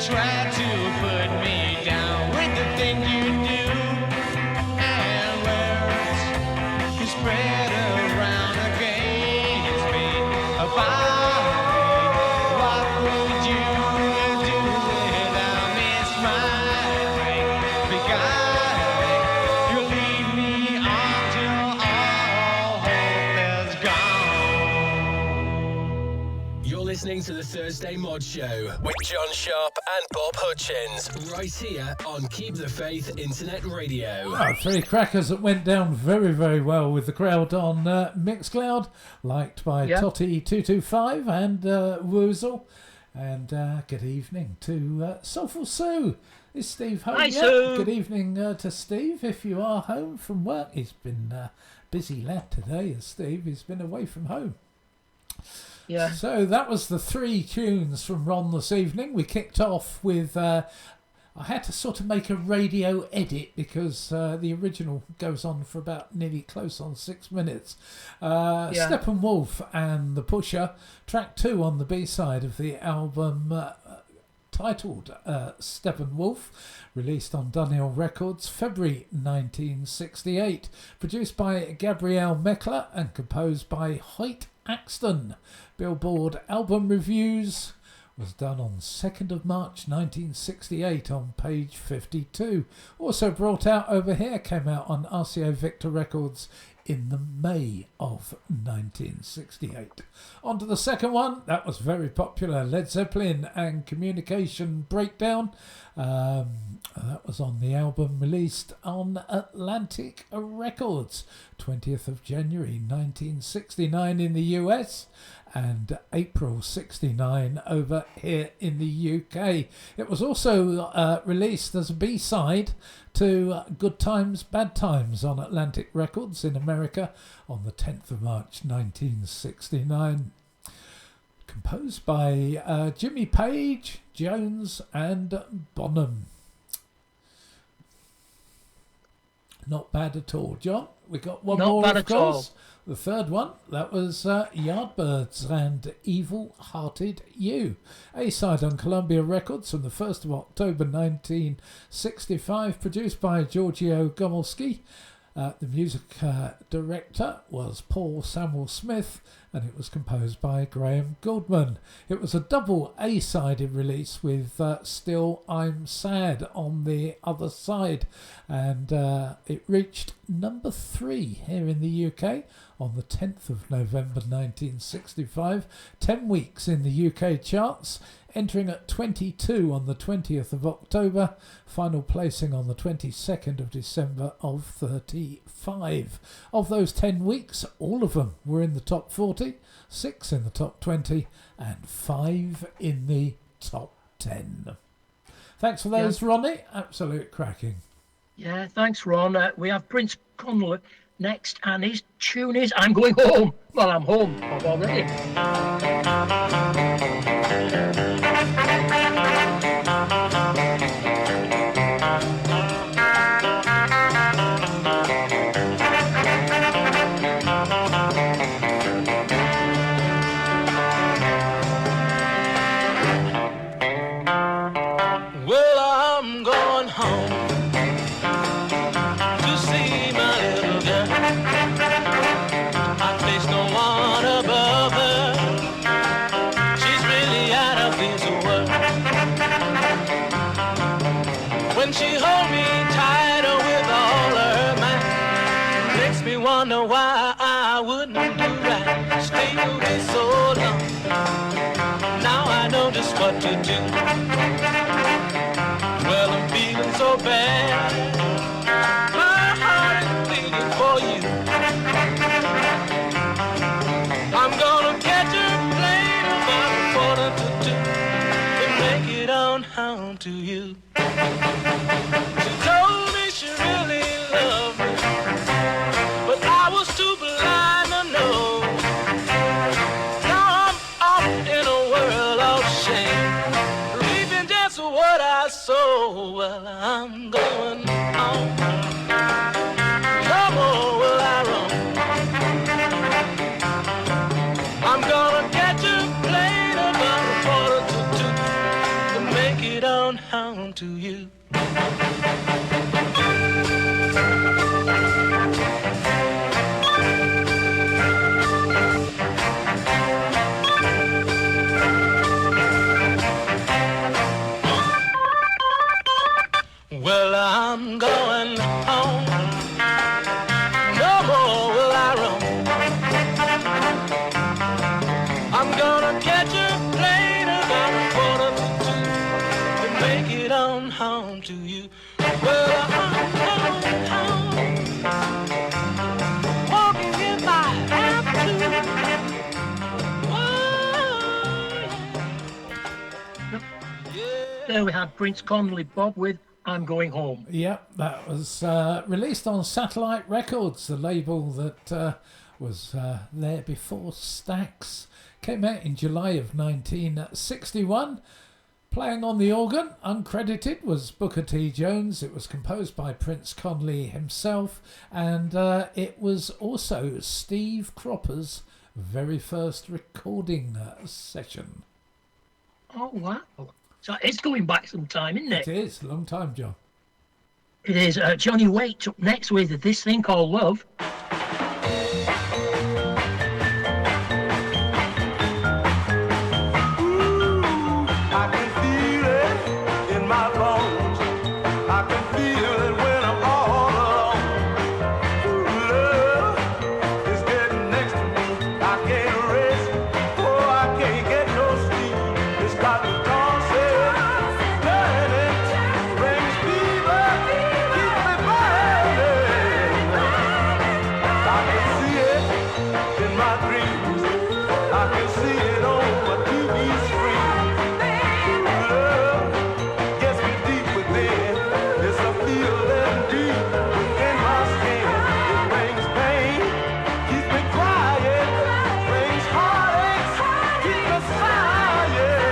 try to put me down with the things you do and words you spread around against me. About what would you do without me smiling? Because you leave me until all hope is gone. You're listening to the Thursday Mod Show with John Sharp and Bob Hutchins, right here on Keep the Faith Internet Radio. Oh, three crackers that went down very, very well with the crowd on Mixcloud, liked by Totty225 and Woozle. And good evening to Soulful Sue. Is Steve home Hi, yet? Sue. Good evening to Steve, if you are home from work. He's been busy lad today, as Steve. He's been away from home. Yeah. So that was the three tunes from Ron this evening. We kicked off with... I had to sort of make a radio edit because the original goes on for about nearly close on 6 minutes. Steppenwolf and The Pusher, track 2 on the B-side of the album titled Steppenwolf, released on Dunhill Records, February 1968, produced by Gabrielle Meckler and composed by Hoyt Axton. Billboard album reviews was done on 2nd of March 1968 on page 52. Also brought out over here, came out on RCA Victor Records in the May of 1968. On to the second one, that was very popular, Led Zeppelin and Communication Breakdown. That was on the album released on Atlantic Records, 20th of January 1969 in the US and April 69 over here in the UK. It was also released as a B-side to Good Times, Bad Times on Atlantic Records in America on the 10th of March 1969. Composed by Jimmy Page, Jones and Bonham. Not bad at all, John. We got one Not more, bad of at all. course. The third one, that was Yardbirds and Evil Hearted You. A-side on Columbia Records from the 1st of October 1965, produced by Giorgio Gomolski. The music director was Paul Samuel Smith, and it was composed by Graham Goldman. It was a double A-sided release with Still I'm Sad on the other side, and it reached number 3 here in the UK on the 10th of November 1965, 10 weeks in the UK charts, entering at 22 on the 20th of October, final placing on the 22nd of December of 35. Of those 10 weeks, all of them were in the top 40, 6 in the top 20 and 5 in the top 10. Thanks for those, Ronnie. Absolute cracking. Yeah, thanks, Ron. We have Prince Connolly next, and his tune is I'm Going Home. Well, I'm home. I'm already. Well, I'm going home to see my little girl. I place no one above her. She's really out of this world. When she holds me tighter with all her might, makes me wonder why I wouldn't do right. Stay away so long. Now I know just what to do. Well, I'm feeling so bad. My heart is bleeding for you. I'm gonna catch a plane about 1:45 and make it on home to you. She told me she really loved me, but I was too blind to know. Now I'm off in a world of shame, reaping just what I sow. Well, I'm going home. No more will I roam. I'm gonna catch a plane about 1:45 to make it on to you. Well, I'm going home. No more will I roam. I'm gonna catch a plane about 1:45 and make it on home to you. Well, I'm going home. Walking if I have to. There we had Prince Conley, Bob, with I'm Going Home. Yep, that was released on Satellite Records, the label that was there before Stax. Came out in July of 1961. Playing on the organ, uncredited, was Booker T. Jones. It was composed by Prince Conley himself, and it was also Steve Cropper's very first recording session. Oh, wow. So it's going back some time, isn't it? It is, a long time, John. It is. Johnny Waite up next with this thing called Love. I can feel it in my bones. I can feel it when I'm all alone. Love is getting next to me. I can't rest. Oh, I can't get no sleep. It's got me tossing, turning, brings fever, keeps me burning. I can see it in my dreams. I can see it on my TV screen. Love gets me deep within. It's a feeling deep within my skin. It brings pain, keeps me crying, brings heartaches, keeps me sighing.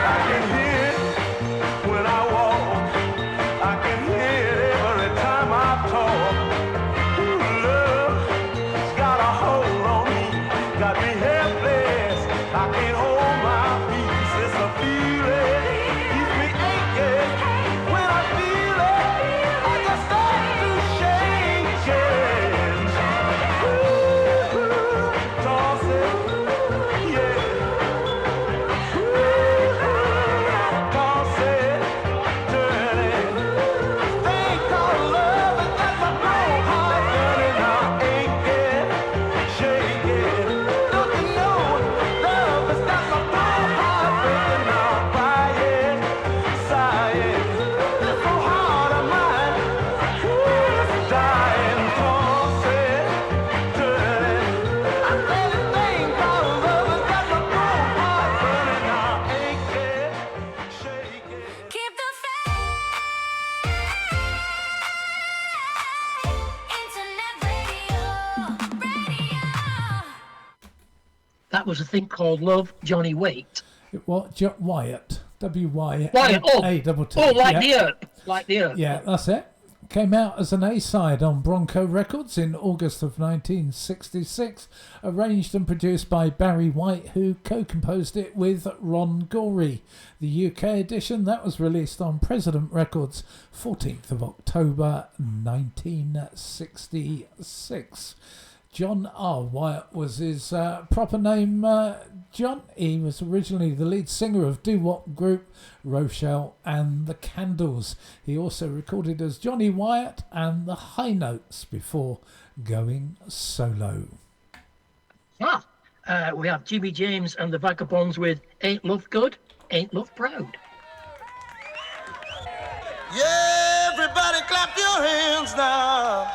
I can hear it when I walk. I can hear it every time I talk. Love's got a hold on me, got me helpless. I can't hold my peace. It's a feeling, keeps me aching. When I feel it, I just start to shake it. Toss it, yeah. Toss it, turn it. Think called love, and that's my own heart burning out, aching, shaking. Don't you know love has got my own heart breaking out, crying, sighing. This so hard of mine, it's dying. Toss it, turn it. I said this thing called love has got my own heart burning out, aching, shaking. Keep the faith. Internet radio. That was a thing called Love, Johnny Waite. What? Wyatt. W-Y-A-T-T. Wyatt, like yeah. the Earp. Like the Earp. Yeah, that's it. Came out as an A-side on Bronco Records in August of 1966, arranged and produced by Barry White, who co-composed it with Ron Gorey. The UK edition, that was released on President Records 14th of October 1966. John R. Wyatt was his proper name, John. He was originally the lead singer of doo-wop group Rochelle and the Candles. He also recorded as Johnny Wyatt and the High Notes before going solo. We have Jimmy James and the Vagabonds with Ain't Love Good, Ain't Love Proud. Yeah, everybody clap your hands now.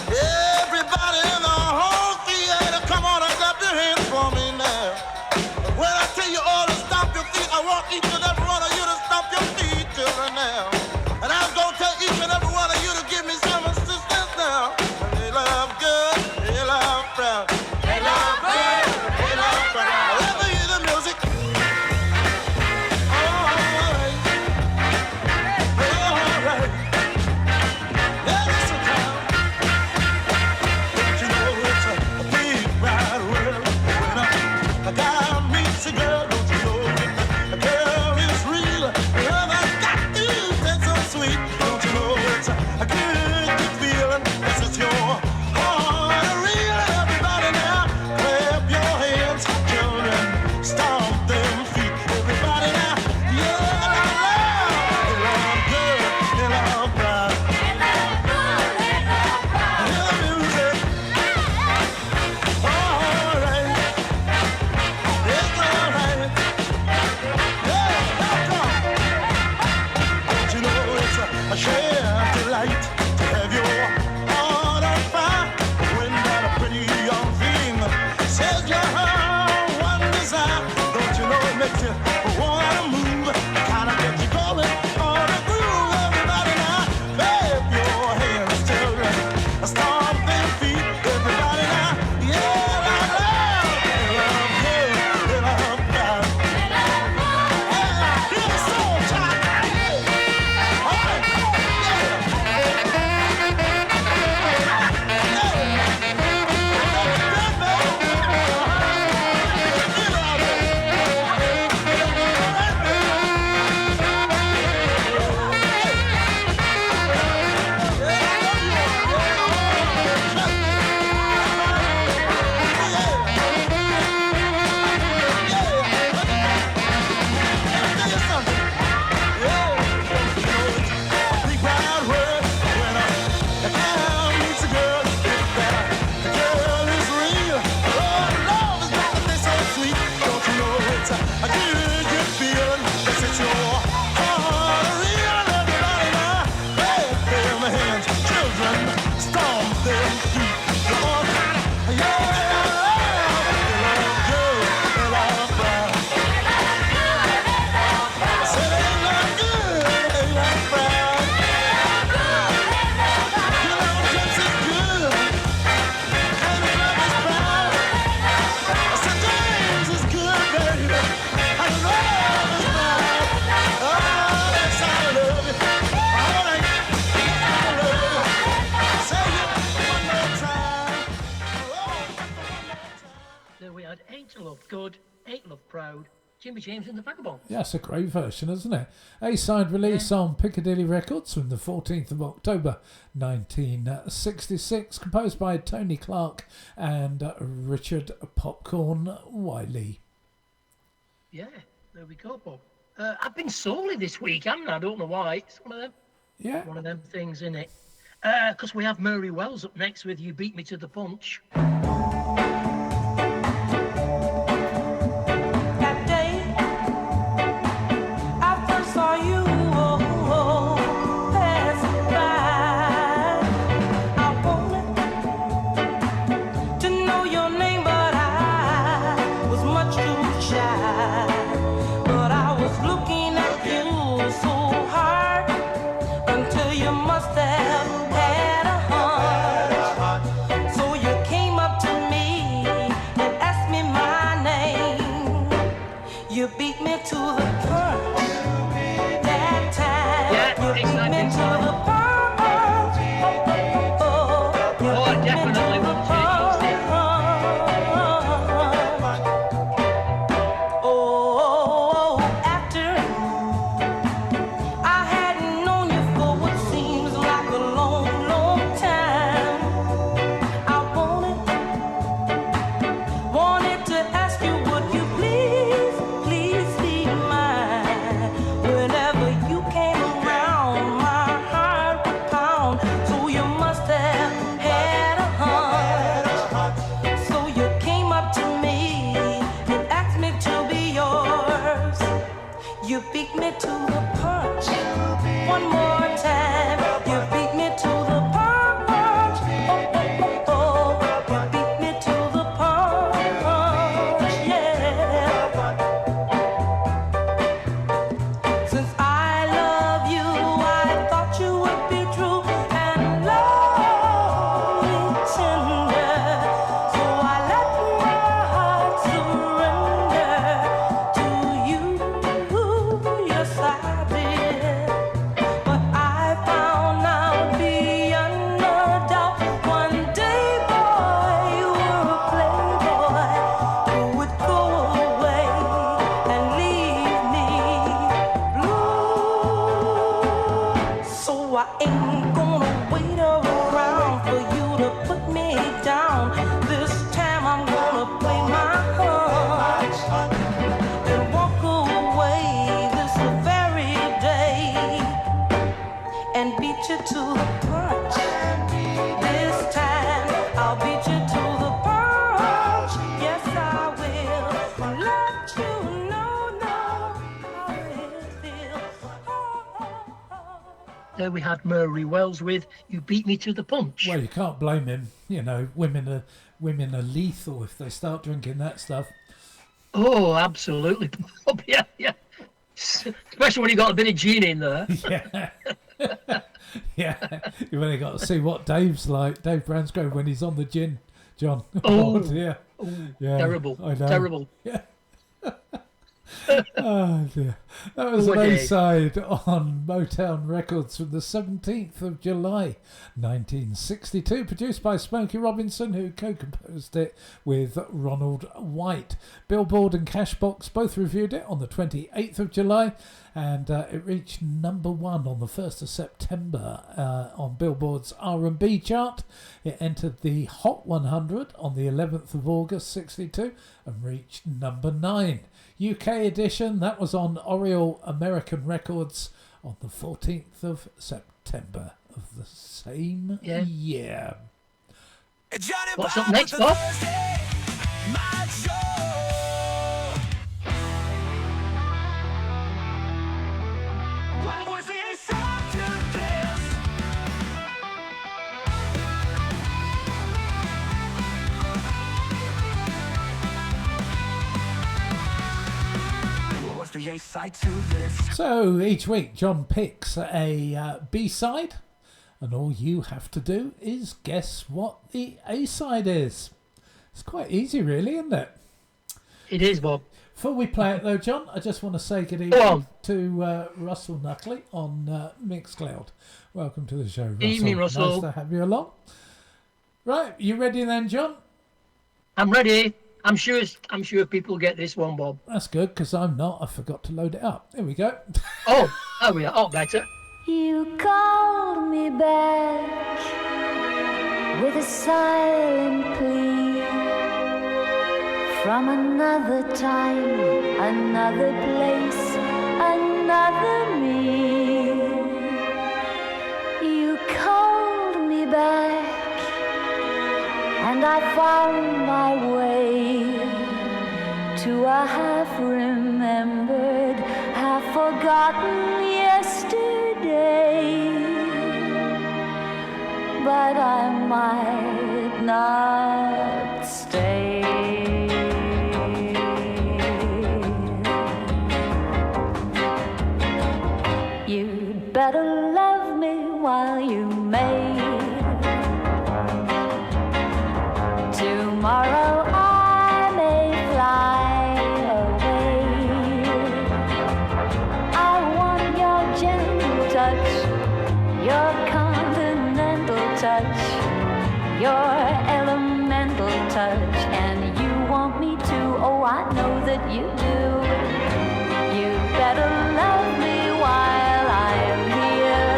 Everybody in the whole theater, come on and clap your hands for me now. When I tell you all to stomp your feet, I want each and every one of you to stomp your feet, children, now. And I'm gonna tell each and every one of you to give me some assistance now. They love good, they love proud. They love good, they love proud. Let me hear the music. All right. makes you wanna move, kinda gets you going on the groove. Everybody now, wave your hands, children. Stomp their feet, everybody now. Yeah, I love good, I love bad. Yeah, hear the soul child. All right, Ain't Love Good, Ain't Love Proud, Jimmy James and the Vagabonds. Yeah, it's a great version, isn't it? A-side release on Piccadilly Records from the 14th of October 1966, composed by Tony Clark and Richard Popcorn Wiley. Yeah, there we go, Bob. I've been solely this week, haven't I? I don't know why. It's one of them things, isn't it? Because we have Murray Wells up next with You Beat Me to the Punch. There we had Murray Wells with You Beat Me to the Punch. Well, you can't blame him. You know, women are lethal if they start drinking that stuff. Oh, absolutely. Yeah. Especially when you got a bit of gin in there. Yeah. Yeah. You've only got to see what Dave's like. Dave Bransgrove when he's on the gin, John. Oh, dear. Yeah, terrible. I know. Terrible. Yeah. Oh dear. That was an A-side on Motown Records from the 17th of July 1962, produced by Smokey Robinson, who co-composed it with Ronald White. Billboard and Cashbox both reviewed it on the 28th of July, and it reached number 1 on the 1st of September on Billboard's R&B chart. It entered the Hot 100 on the 11th of August 62 and reached number 9. UK edition, that was on Oriole American Records on the 14th of September of the same year. What's up next, Bob? So each week John picks a B-side, and all you have to do is guess what the A-side is. It's quite easy really, isn't it? It is, Bob. Before we play it though, John, I just want to say good evening to Russell Nutley on Mixcloud. Welcome to the show, Russell. Evening, Russell. Nice to have you along. Right, you ready then, John? I'm ready. I'm sure people get this one, Bob. That's good, because I'm not. I forgot to load it up. There we go. Oh, we are. Oh, better. You called me back with a silent plea from another time, another place, another me. You called me back, and I found my way to a half-remembered, half-forgotten yesterday. But I might not stay. You'd better love me while you may. Tomorrow I may fly away. I want your gentle touch, your continental touch, your elemental touch, and you want me to, oh I know that you do. You better love me while I am here.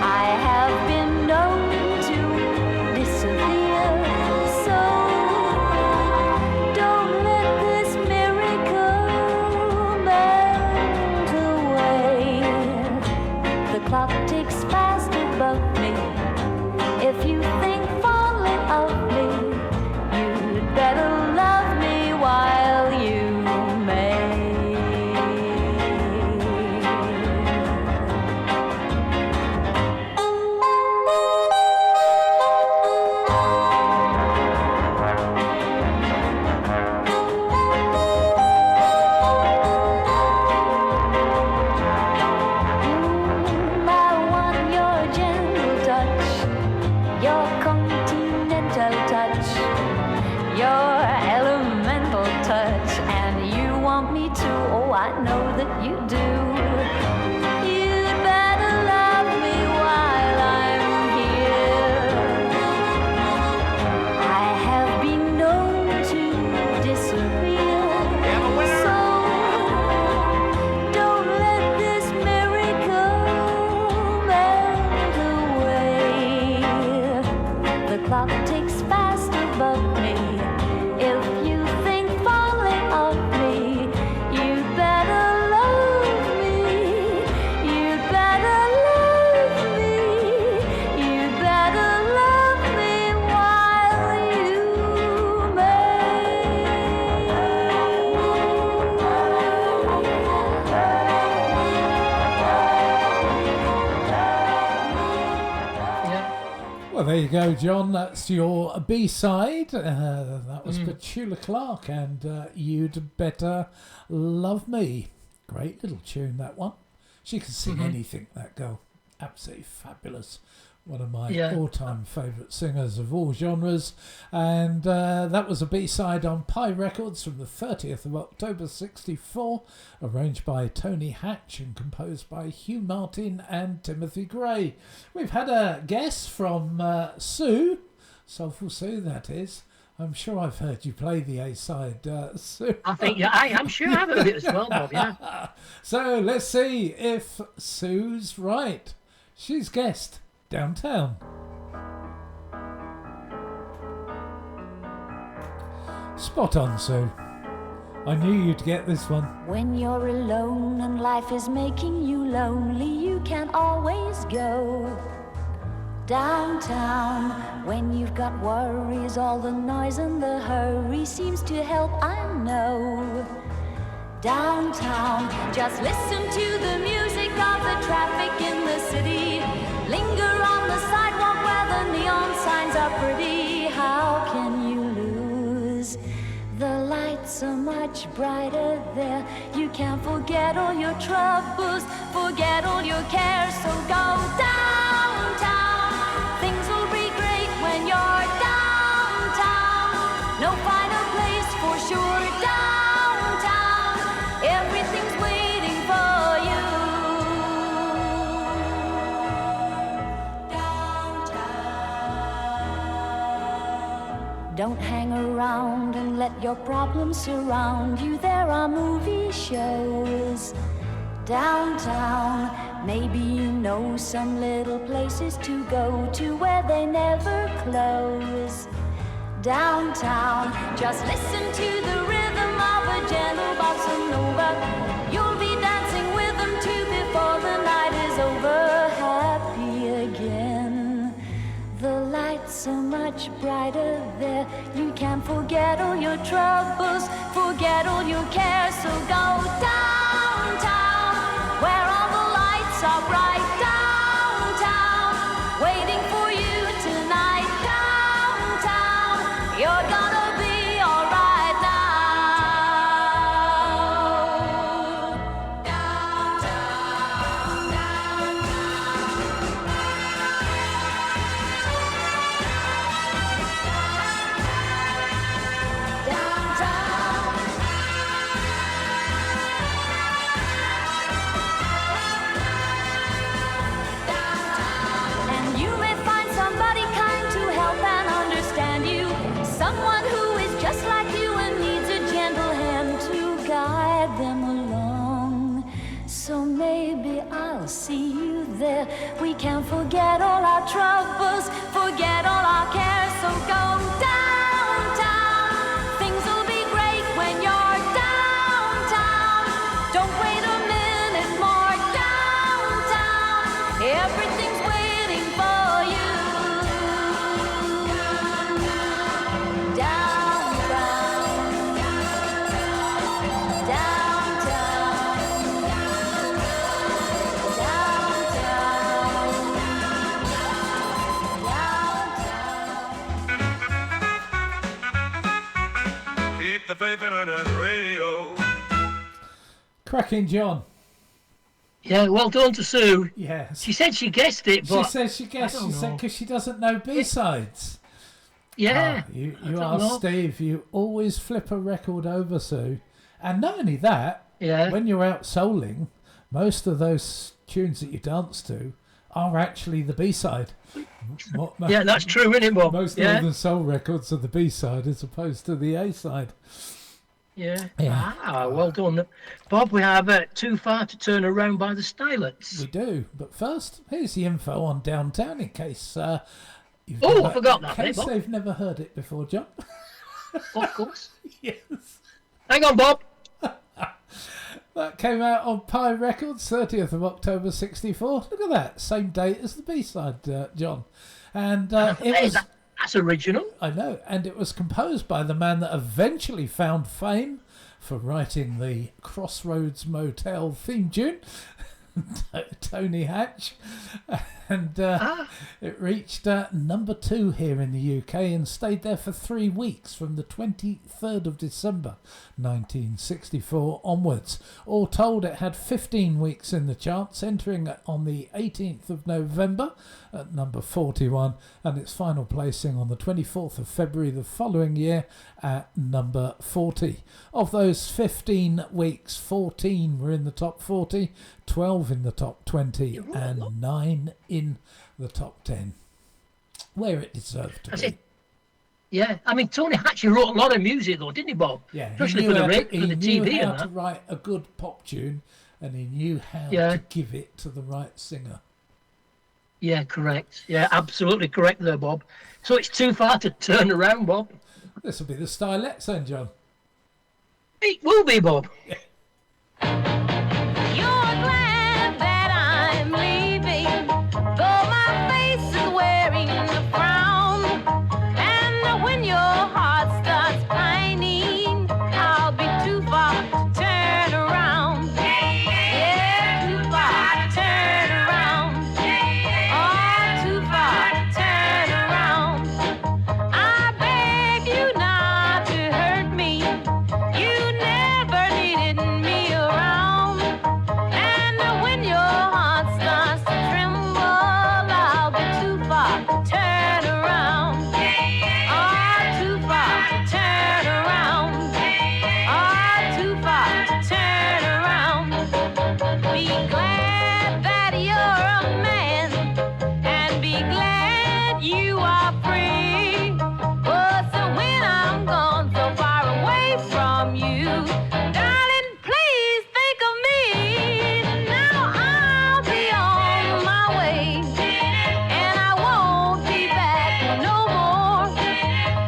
I have been known to disappear, so don't let this miracle melt away. The clock ticks fast above me. If you think fondly of me, you'd better love me while you may. I want your gentle touch, your continental touch, your elemental touch, and you want me to, oh I know that you do. You'd better love me while I'm here. I have been known to disappear, so don't let this miracle melt away. The clock ticks fast above me. If you think fondly of me, you better love me you go, John. That's your B-side. That was Petula Clark and You'd Better Love Me. Great little tune, that one. She can sing anything, that girl. Absolutely fabulous. One of my all-time favourite singers of all genres. And that was a B-side on Pie Records from the 30th of October 64, arranged by Tony Hatch and composed by Hugh Martin and Timothy Gray. We've had a guest from Sue, Soulful Sue that is. I'm sure I've heard you play the A-side, Sue. I think, I'm sure I've heard it as well, Bob, yeah. So let's see if Sue's right. She's guessed Downtown. Spot on, Sue. I knew you'd get this one. When you're alone and life is making you lonely, you can always go downtown. When you've got worries, all the noise and the hurry seems to help, I know. Downtown, just listen to the music of the traffic in the city. Linger on the sidewalk where the neon signs are pretty. How can you lose? The lights are much brighter there. You can't forget all your troubles, forget all your cares. So go downtown. Things will be great when you're downtown. No finer place for sure. Downtown, everything's waiting for you. Don't hang around and let your problems surround you. There are movie shows downtown. Maybe you know some little places to go to where they never close. Downtown, just listen to the rhythm of a gentle bossa nova. You'll be dancing with them too before the night is over. Happy again. The lights are much brighter there. You can forget all your troubles, forget all your cares. So go downtown, where all the lights are bright. Downtown, waiting for you tonight. Downtown, you're gonna be alright now. Downtown, and you may find somebody kind to help and understand you. Someone who is just like you and needs a gentle hand to guide them along. So maybe I'll see you there. We can forget all our troubles, forget all our cares. So go downtown. Things will be great when you're downtown. Don't wait a minute more. Downtown, everything's waiting for you. Downtown, Keep the faith in the radio. Cracking John. Yeah, well done to Sue. Yes. She said she guessed it, She but says she guessed. I She don't said know. because she doesn't know B-sides. Yeah. You I don't are know. Steve. You always flip a record over, Sue. And not only that, Yeah. when you're out souling, most of those tunes that you dance to are actually the B-side. Yeah, that's true, isn't it, Bob? Most Yeah. of the soul records are the B-side as opposed to the A-side. Yeah. Yeah. Ah, well done. Bob, we have Too Far to Turn Around by the Stylets. We do. But first, here's the info on Downtown in case... you've Oh, never- I forgot that In bit, case Bob. they've never heard it before, John. Of course. Yes. Hang on, Bob. That came out on Pie Records, 30th of October 64. Look at that. Same date as the B-side, John. And it was... That's original. I know. And it was composed by the man that eventually found fame for writing the Crossroads Motel theme tune, Tony Hatch. And it reached number 2 here in the UK and stayed there for 3 weeks from the 23rd of December 1964 onwards. All told, it had 15 weeks in the charts, entering on the 18th of November at number 41, and its final placing on the 24th of February the following year at number 40. Of those 15 weeks, 14 were in the top 40, 12 in the top 20, and 9 in the top 10. Where it deserved to be. Yeah, I mean, Tony Hatcher wrote a lot of music, though, didn't he, Bob? Yeah, especially for the TV. He knew and how that. to write a good pop tune, and he knew how to give it to the right singer. Yeah, correct. Yeah, absolutely correct there, Bob. So it's too far to turn around, Bob. This will be the Stylettes then, John. It will be, Bob. Yeah. You're glad that I'm leaving, though my face is wearing a frown. And when your heart starts pining, I'll be too far to turn around. Yeah, too far to turn around. Oh, too far to turn around. I beg you not to hurt me. You never needed me around. And when your heart starts to tremble, I'll be too far to turn around. Oh, too far to turn around. Oh, too far to turn around. Be glad that you're a man, and be glad you are free. Oh, so when I'm gone so far away from you, darling, please think of me. Now I'll be on my way, and I won't be back no more.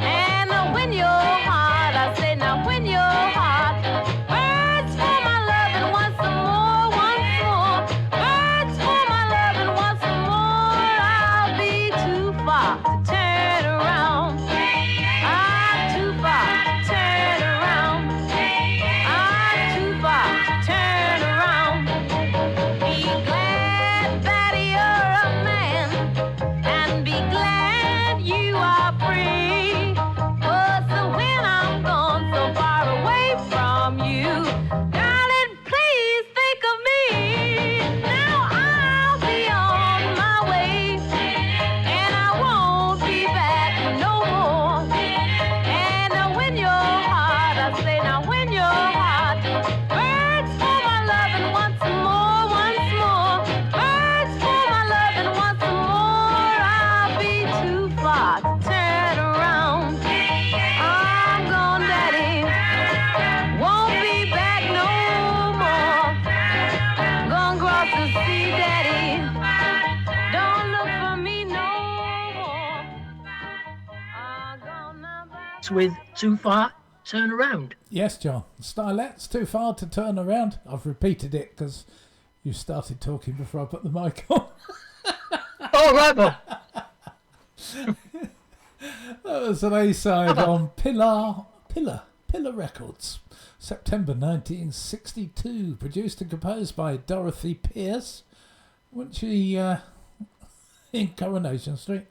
And when your heart, I say now when your heart burns for my loving once more, burns for my loving once more, I'll be too far to turn around. I'm too far to turn around. I'm too far to turn around. Be glad that you're a man, and be glad you are free. Oh, so when I'm gone so far away from you, darling, please think of me. Now I'll be on my way, and I won't be back no more. And when your heart, I say now when your heart burns for my loving once more, burns for my loving once more, I'll be too far to turn around. I'm gone, Daddy, won't be back no more. Gone across the sea, Daddy, don't look for me no more. I'm gone now. With Too Far, Turn Around. Yes, John. Stylettes, Too Far to Turn Around. I've repeated it because you started talking before I put the mic on. Oh, right, Bob. That was an A-side on Pillar Records. September 1962. Produced and composed by Dorothy Pierce. Wasn't she in Coronation Street?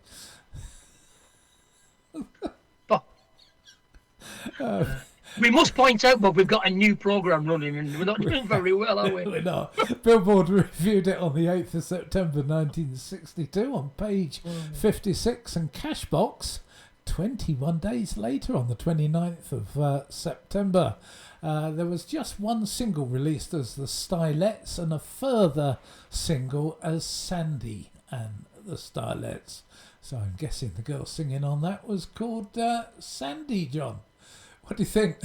We must point out, Bob, we've got a new programme running and we're not doing very well, are we? We're not. Billboard reviewed it on the 8th of September 1962 on page 56, and Cashbox 21 days later on the 29th of September. There was just one single released as the Stylettes and a further single as Sandy and the Stylettes. So I'm guessing the girl singing on that was called Sandy, John. What do you think?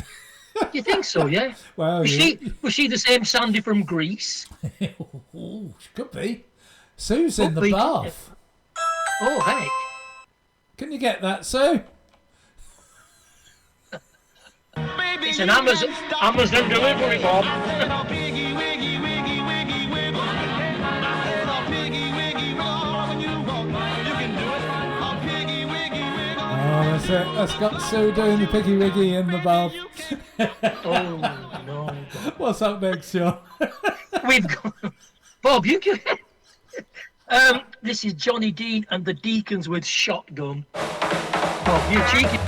You think so, yeah? Well, was she the same Sandy from Greece? Oh, she could be. Sue's in the bath. Oh, heck. Can you get that, Sue? It's an Amazon delivery, Bob. Oh, that's it. That's got Sue doing the piggy wiggy in the bath. Oh, no. What's up next, Sean? We've got... Bob, you can... This is Johnny Dean and the Deacons with Shotgun. Oh, you cheeky.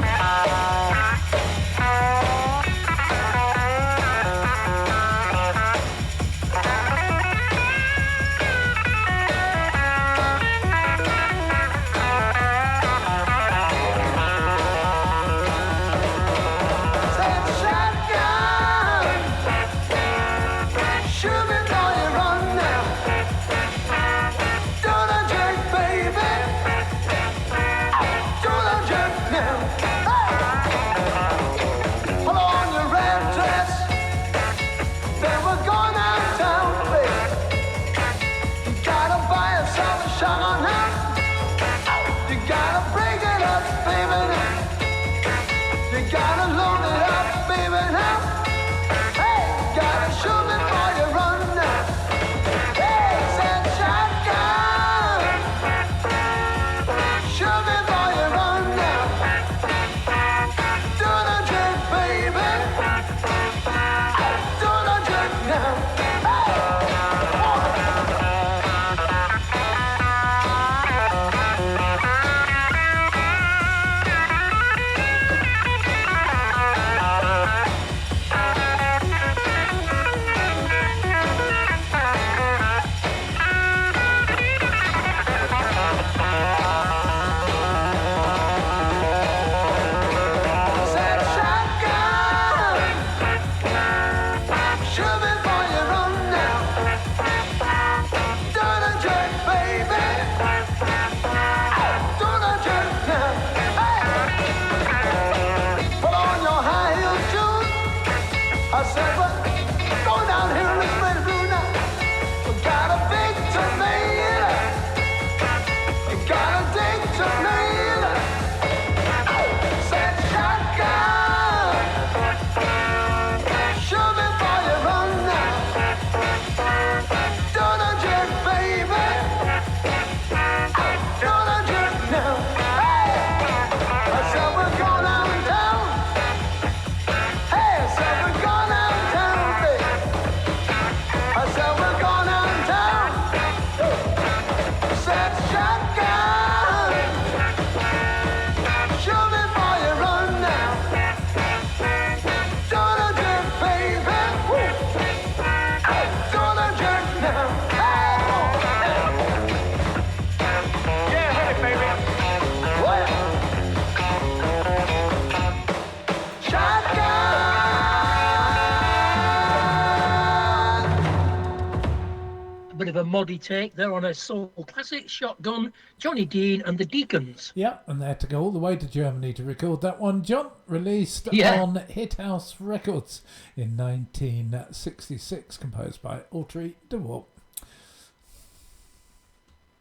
Of a moddy take. They're on a soul classic, Shotgun, Johnny Dean and the Deacons. Yeah, and they had to go all the way to Germany to record that one, John. Released on Hit House Records in 1966, composed by Audrey DeWalt.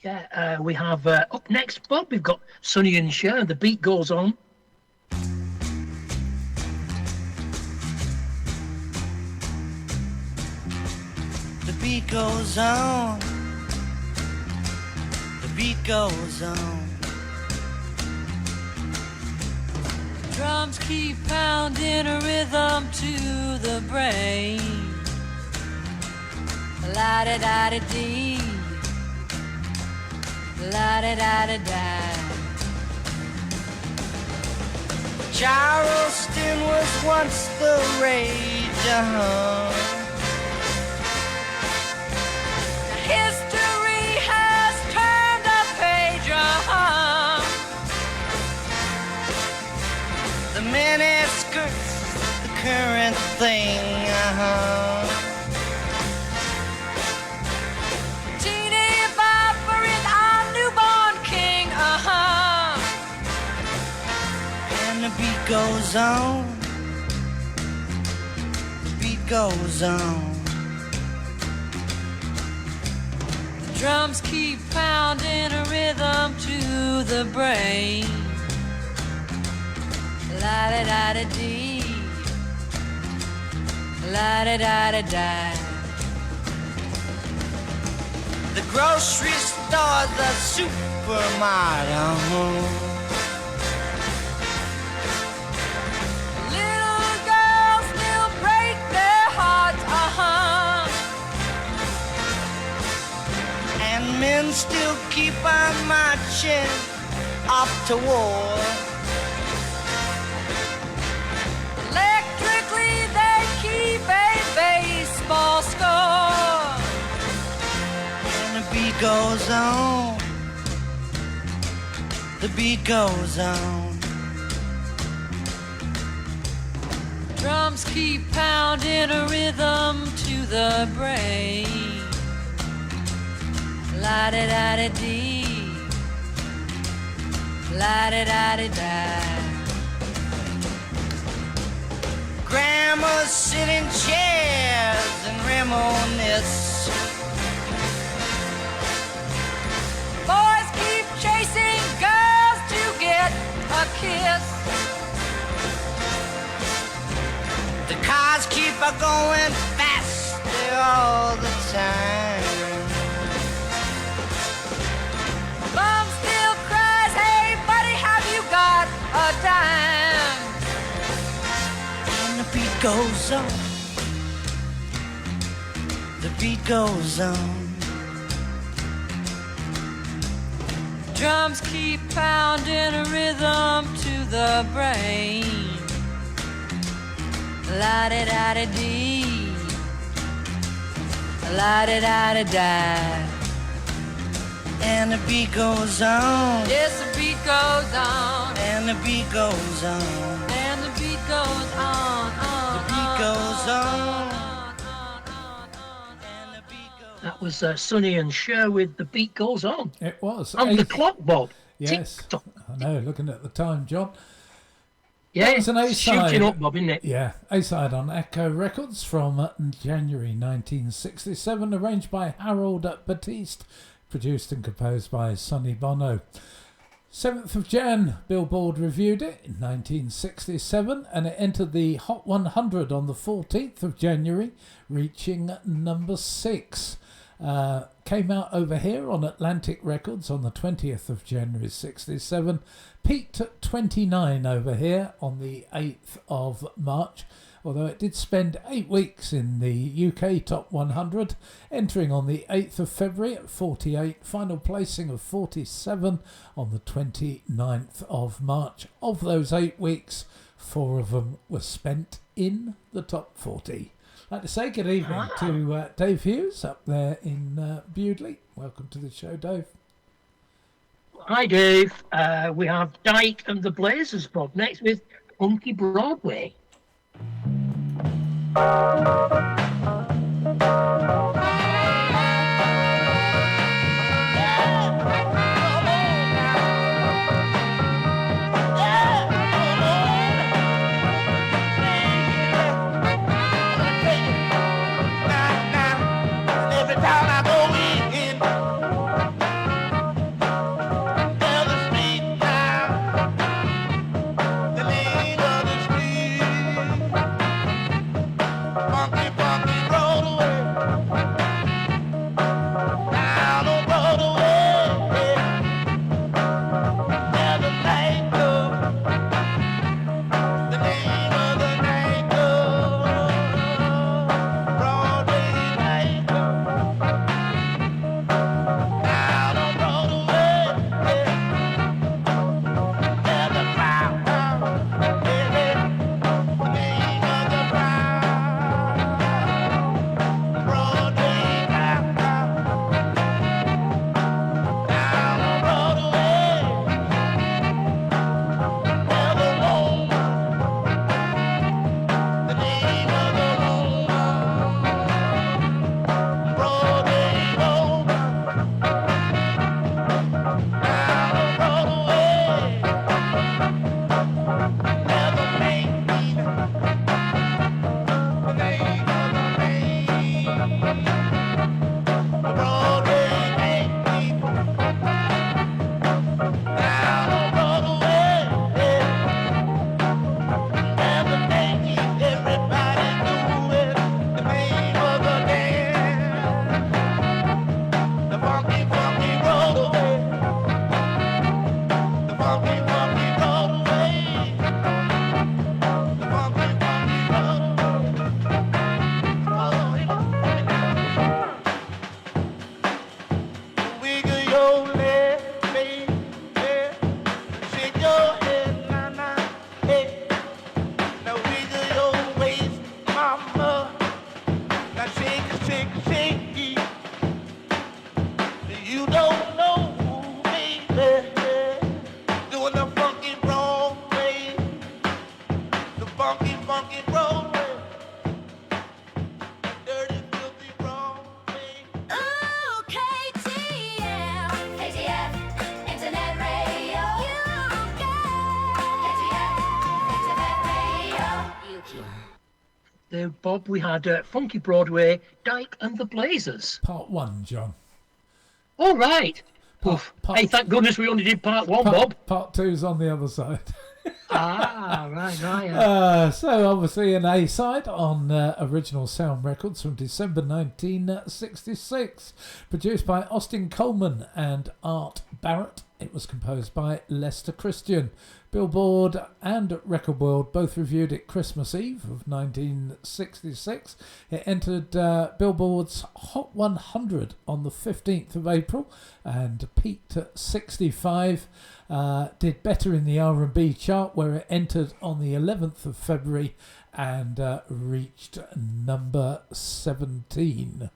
Yeah, we have up next, Bob, we've got Sonny and Cher, and The Beat Goes On. The beat goes on. The beat goes on. Drums keep pounding a rhythm to the brain. La-da-da-da-dee. La-da-da-da-da. Charleston was once the rage, History has turned a page, The miniskirt's the current thing, Teeny Bopper is our newborn king, And the beat goes on. The beat goes on. Drums keep pounding a rhythm to the brain. La-da-da-da-dee. La-da-da-da-da. The grocery store, the supermarket, Little girls still break their hearts, And men men still keep on marching off to war. Electrically they keep a baseball score. And the beat goes on. The beat goes on. Drums keep pounding a rhythm to the brain. La-da-da-da-dee, la-da-da-da-da. Grandmas sit in chairs and reminisce. Boys keep chasing girls to get a kiss. The cars keep a-going faster all the time. Mom still cries, hey buddy, have you got a dime? And the beat goes on. The beat goes on. Drums keep pounding a rhythm to the brain. La-da-da-da-dee, la-da-da-da-da. And the beat goes on. Yes, the beat goes on. And the beat goes on. And the beat goes on. The beat goes on. That was Sonny and Cher with The Beat Goes On. It was. On the clock, Bob. Yes. Tick-tock. I know, looking at the time, John. Yeah, That was an A-side. shooting up, Bob, isn't it? Yeah, A-side on Echo Records from January 1967, arranged by Harold Batiste, produced and composed by Sonny Bono. 7th of Jan, Billboard reviewed it in 1967, and it entered the Hot 100 on the 14th of January, reaching number 6. Came out over here on Atlantic Records on the 20th of January 67, peaked at 29 over here on the 8th of March, although it did spend 8 weeks in the UK Top 100, entering on the 8th of February at 48, final placing of 47 on the 29th of March. Of those 8 weeks, 4 of them were spent in the top 40. I'd like to say good evening to Dave Hughes up there in Bewdley. Welcome to the show, Dave. Hi, Dave. We have Dyke and the Blazers, Bob, next with Funky Broadway. Funky shake, shake, shake. You don't know, baby, doing the funky Broadway, the funky, funky Broadway, dirty, filthy Broadway. Ooh, KTL, KTF, Internet Radio. KTF, Internet Radio. There, Bob, we had Funky Broadway, Dyke and the Blazers. Part 1, John. All right. Hey, thank goodness we only did part 1, Bob. Part 2's on the other side. Right. So obviously an A-side on Original Sound Records from December 1966, produced by Austin Coleman and Art Barrett. It was composed by Lester Christian. Billboard and Record World both reviewed it Christmas Eve of 1966. It entered Billboard's Hot 100 on the 15th of April and peaked at 65. Did better in the R&B chart, where it entered on the 11th of February and reached number 17.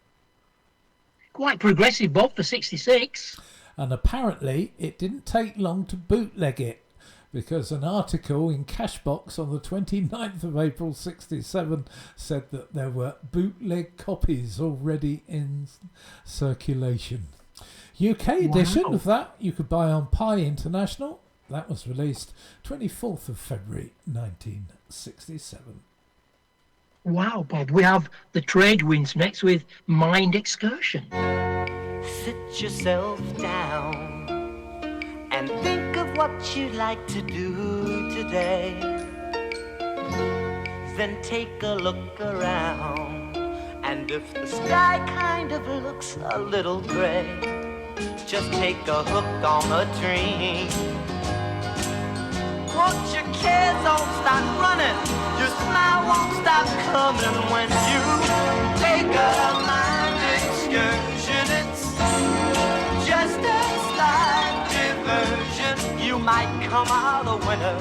Quite progressive, Bob, for 66. And apparently it didn't take long to bootleg it, because an article in Cashbox on the 29th of April 67 said that there were bootleg copies already in circulation. UK edition of that you could buy on Pi International. That was released 24th of February 1967. Wow, Bob. We have the Trade Winds next with Mind Excursion. Sit yourself down and think of what you'd like to do today. Then take a look around, and if the sky kind of looks a little gray, just take a hook on the tree. Once your cares don't start running, your smile won't stop coming when you take a mind excursion. It's just a slight diversion. You might come out a winner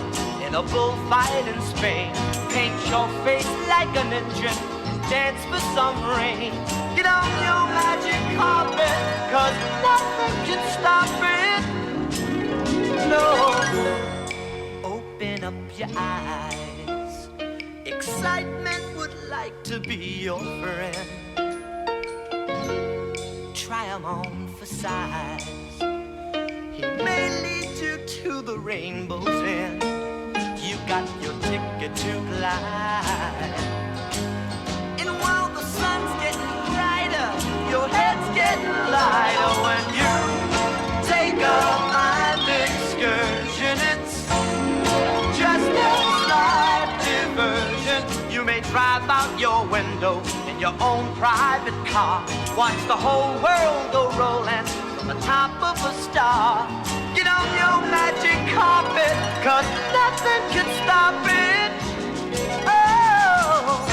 in a bullfight in Spain. Paint your face like a ninja, dance for some rain. Get on your magic carpet, 'cause nothing can stop it. No. Open up your eyes. Excitement would like to be your friend. Try 'em on for size. He may lead you to the rainbow's end. You got your ticket to glide. And while the sun's getting brighter, your head's getting lighter when you take a mind excursion. It's just a slight diversion. You may drive out your window in your own private car. Watch the whole world go rolling from the top of a star. Get on your magic carpet, 'cause nothing can stop it. Oh,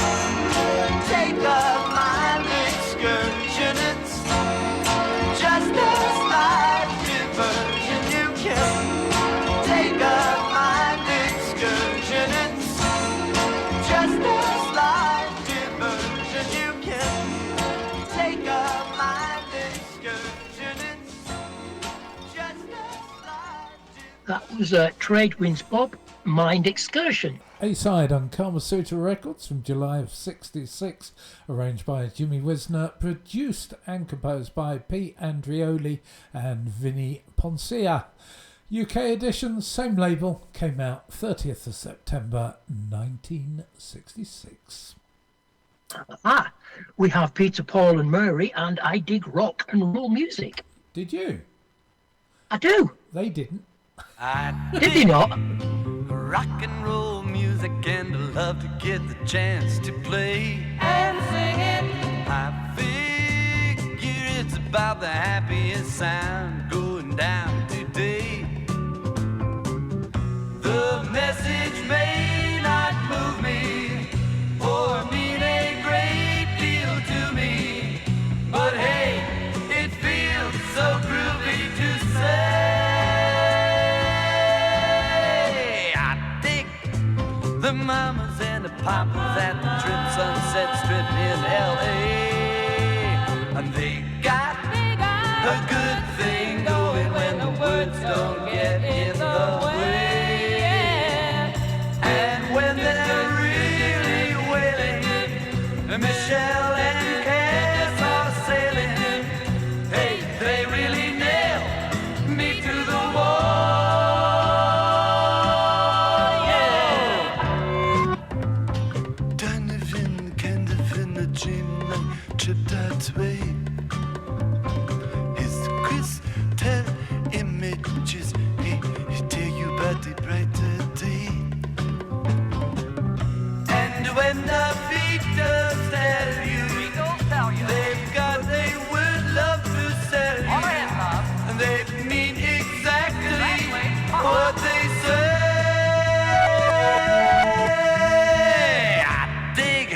take a mind excursion. It's just a slight diversion. You can take a mind excursion. It's just a slight diversion. You can take a mind excursion. It's just a slight diversion. That was Trade Winds, Bob, Mind Excursion. A-side on Kama Sutra Records from July of 66, arranged by Jimmy Wisner, produced and composed by Pete Andreoli and Vinnie Poncia. UK edition, same label, came out 30th of September 1966. We have Peter, Paul and Mary, and I dig rock and roll music. Did you? I do. They didn't. Did they not? Rock and roll music, and I love to get the chance to play And sing it. I figure it's about the happiest sound going down today. The message may not move me or mean a great deal to me, but hey, it feels so groovy to say. I dig the mamas and the papas at the Trip Sunset Strip in L.A. They got a good thing going when the words don't get in the way. And when they're really wailing, Michelle and Cass are sailing. Hey, they really nail me to the wall. Yeah. Deine Kände findet Jim chipped that way. His crystal images, he tell you about the brighter day. And when the Beatles tell you, they've got a word love to sell you, and they mean exactly what they say. I dig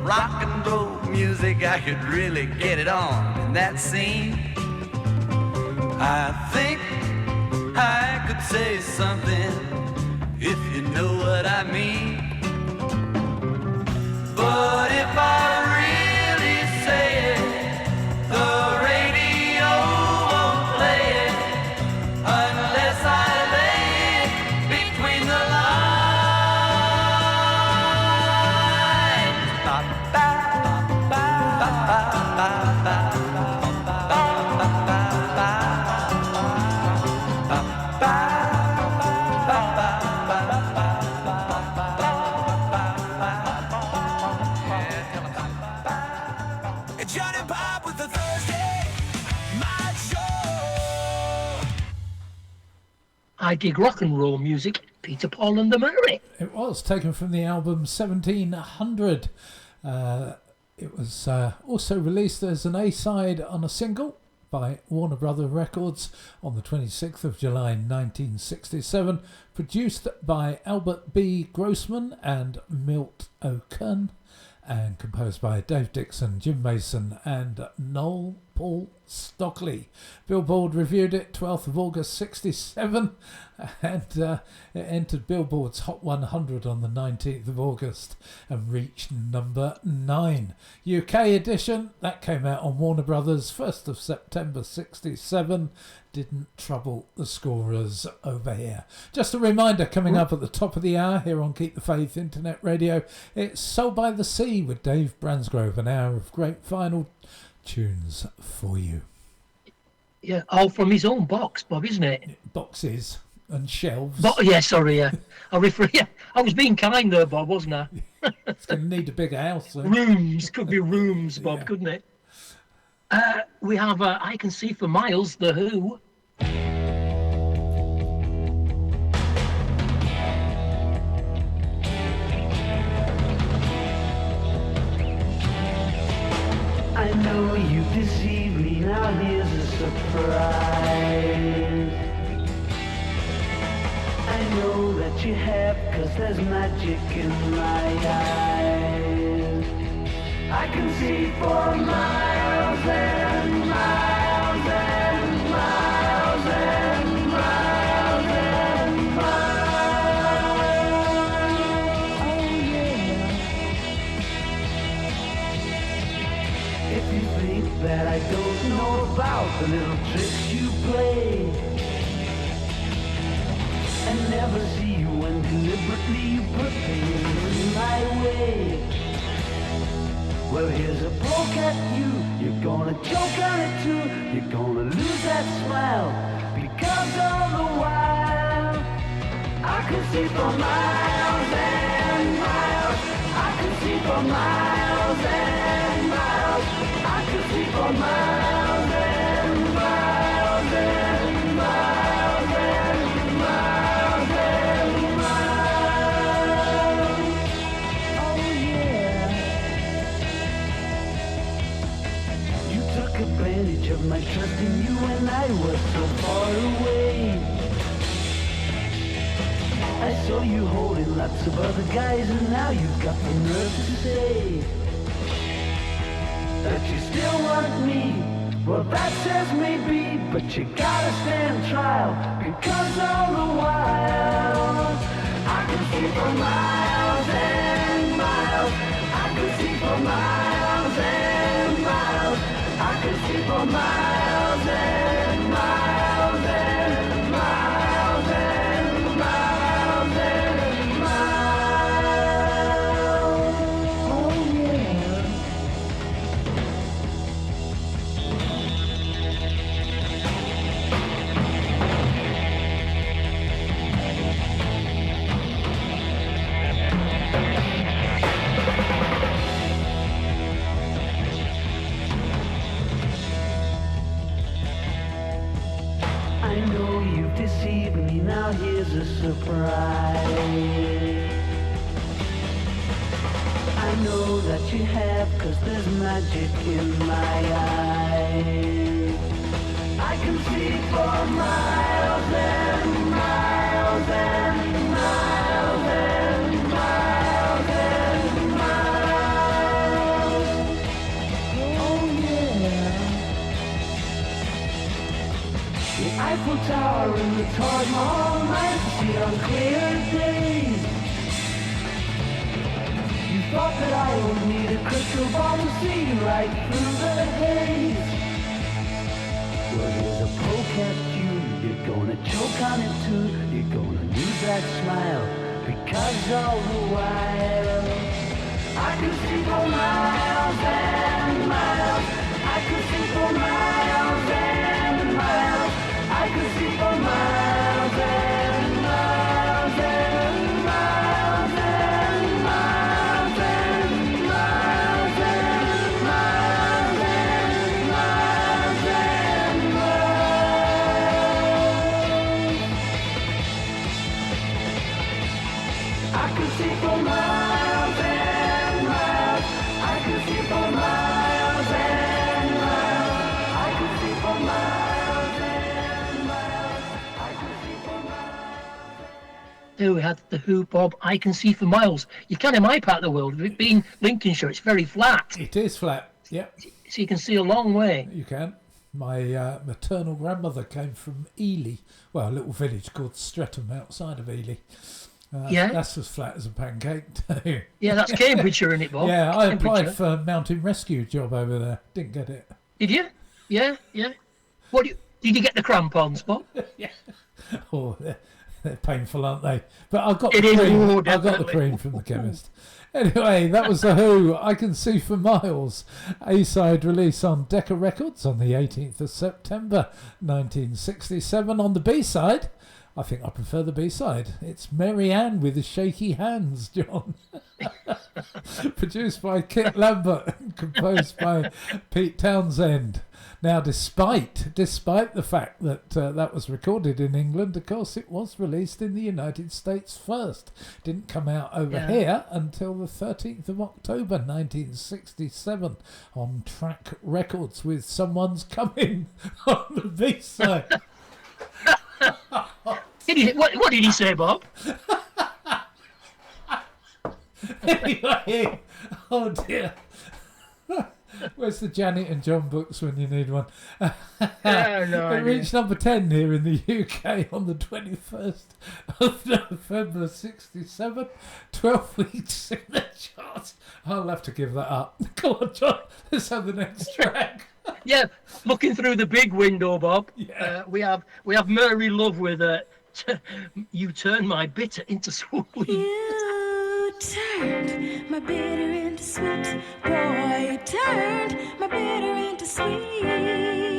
rock and roll music. I could really get it on in that scene. I think I could say something if you know what I mean. But if I really say it, the radio won't play it unless I lay it between the lines. Ba, ba, ba, ba, ba, ba, ba, Johnny Pop with the Thursday Night Show. I dig rock and roll music. Peter, Paul and the Murray. It was taken from the album 1700. It was also released as an A-side on a single by Warner Brothers Records on the 26th of July 1967, produced by Albert B. Grossman and Milt O'Kern, and composed by Dave Dixon, Jim Mason and Noel Paul Stockley. Billboard reviewed it 12th of August 67, and it entered Billboard's Hot 100 on the 19th of August and reached number 9. UK edition, that came out on Warner Brothers 1st of September 67. Didn't trouble the scorers over here. Just a reminder, coming up at the top of the hour here on Keep the Faith Internet Radio, it's Soul by the Sea with Dave Bransgrove, an hour of great final tunes for you. Yeah, all from his own box, Bob, isn't it? Boxes and shelves. Yeah, sorry, yeah. I was being kind there, Bob, wasn't I? It's going to need a bigger house. Rooms, could be rooms, Bob, couldn't it? We have I Can See for Miles, The Who. I know you deceived me, now here's a surprise. I know that you have, 'cause there's magic in my eyes. I can see for miles and miles and miles and miles and miles. Oh yeah. If you think that I don't know about the little tricks you play and never see you when deliberately you put things my way, well, here's a poke at you. You're gonna choke on it too. You're gonna lose that smile, because all the while I can see for miles and miles. I can see for miles and miles. I can see for miles and miles and miles and miles and miles. Oh yeah. You took advantage of my trust in you when I was so far away. I saw you holding lots of other guys, and now you've got the nerve to say that you still want me. Well, that says maybe, but you gotta stand trial, because all the while I can see for miles and miles. I can see for miles and miles. I see for miles and miles and miles and miles and miles. Oh yeah. I know you've deceived me, now here's a surprise. I know that you have, 'cause there's magic in my eyes. I can see for miles and miles and miles and miles and miles. Oh yeah. The Eiffel Tower and the Taj Mahal might see on clear days. You thought that I would need a crystal ball to see right through the haze. Well, here's a poke at you. You're gonna choke on it too. You're gonna lose that smile because all the while I can see for miles and miles. I can see for miles and miles. I can see for miles and miles and miles and miles and miles and miles and miles and miles. I can see for miles and miles. I can see for miles and miles. I can see for miles and miles. I can see for miles. There we had the Who, Bob. I can see for miles. You can in my part of the world. With it being Lincolnshire, it's very flat, It is flat. Yep, so you can see a long way. you can. My maternal grandmother came from Ely, well, a little village called Streatham outside of Ely. Yeah. That's as flat as a pancake too. Yeah, that's Cambridgeshire, isn't it, Bob? Yeah, I applied Cambridgeshire. for a mountain rescue job over there. Didn't get it. Did you? Yeah, yeah. Did you get the crampons, Bob? Yeah. Oh, they're painful, aren't they? But I got It the is, cream. oh, I got the definitely. cream from the chemist. Anyway, that was the Who. I Can See for Miles. A-side release on Decca Records on the 18th of September 1967. On the B-side, I think I prefer the B-side. It's Mary Ann with the Shaky Hands, John. Produced by Kit Lambert and composed by Pete Townsend. Now, despite the fact that that was recorded in England, of course, it was released in the United States first. Didn't come out over here until the 13th of October 1967 on Track Records with Someone's Coming on the B-side. What did he say, Bob? Anyway, oh dear. Where's the Janet and John books when you need one? No It reached number 10 here in the UK on the 21st of November 67. 12 weeks in the charts. I'll have to give that up. Go on, John. Let's have the next track. Yeah, looking through the big window, Bob. Yeah. We have Mary Love with You Turn My Bitter into Sweet. You turned my bitter into sweet. Boy, you turned my bitter into sweet.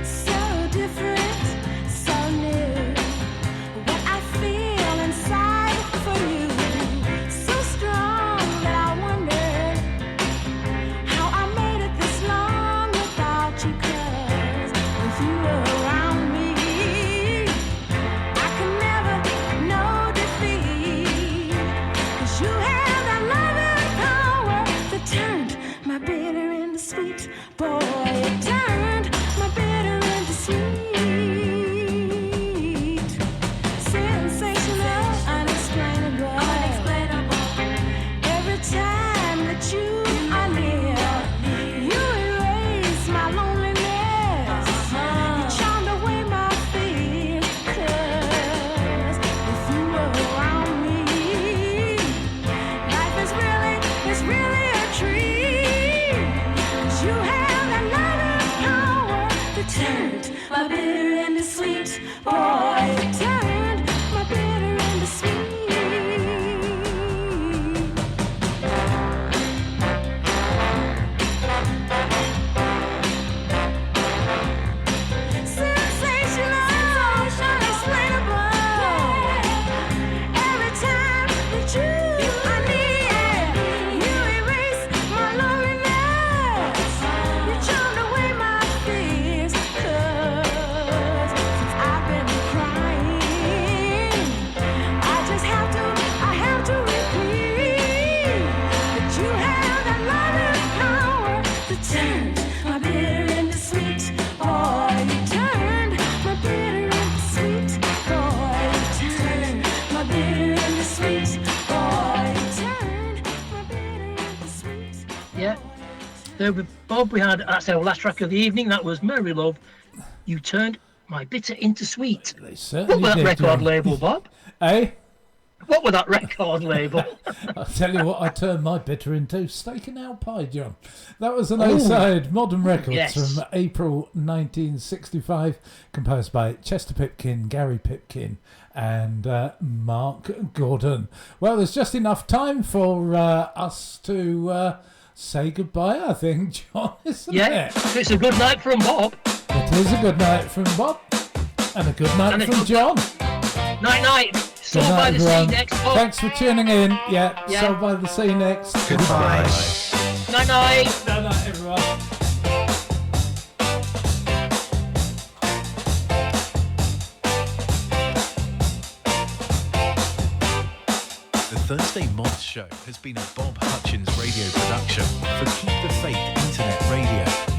So different, so new. What I feel inside for you, so strong that I wonder how I made it this long without you. 'Cause the my bitter into sweet. Boy, you turned my bitter into sweet. There with Bob, we had, that's our last track of the evening. That was Mary Love, You Turned My Bitter into Sweet. What was that record label, Bob? Eh? What was that record label? I'll tell you what I turned my bitter into. Steak and out pie, John. That was an A-side, Modern Records from April 1965, composed by Chester Pipkin, Gary Pipkin and Mark Gordon. Well, there's just enough time for us to say goodbye, I think, John, isn't it? It's a good night from Bob. It is a good night from Bob. And a good night from John. Night. Sold by the Sea next. Bob. Thanks for tuning in. Yeah. Sold by the Sea next. Goodbye. Night. Night, everyone. The Thursday Mods Show has been a Bob Hutchins radio production for Keep the Faith Internet Radio.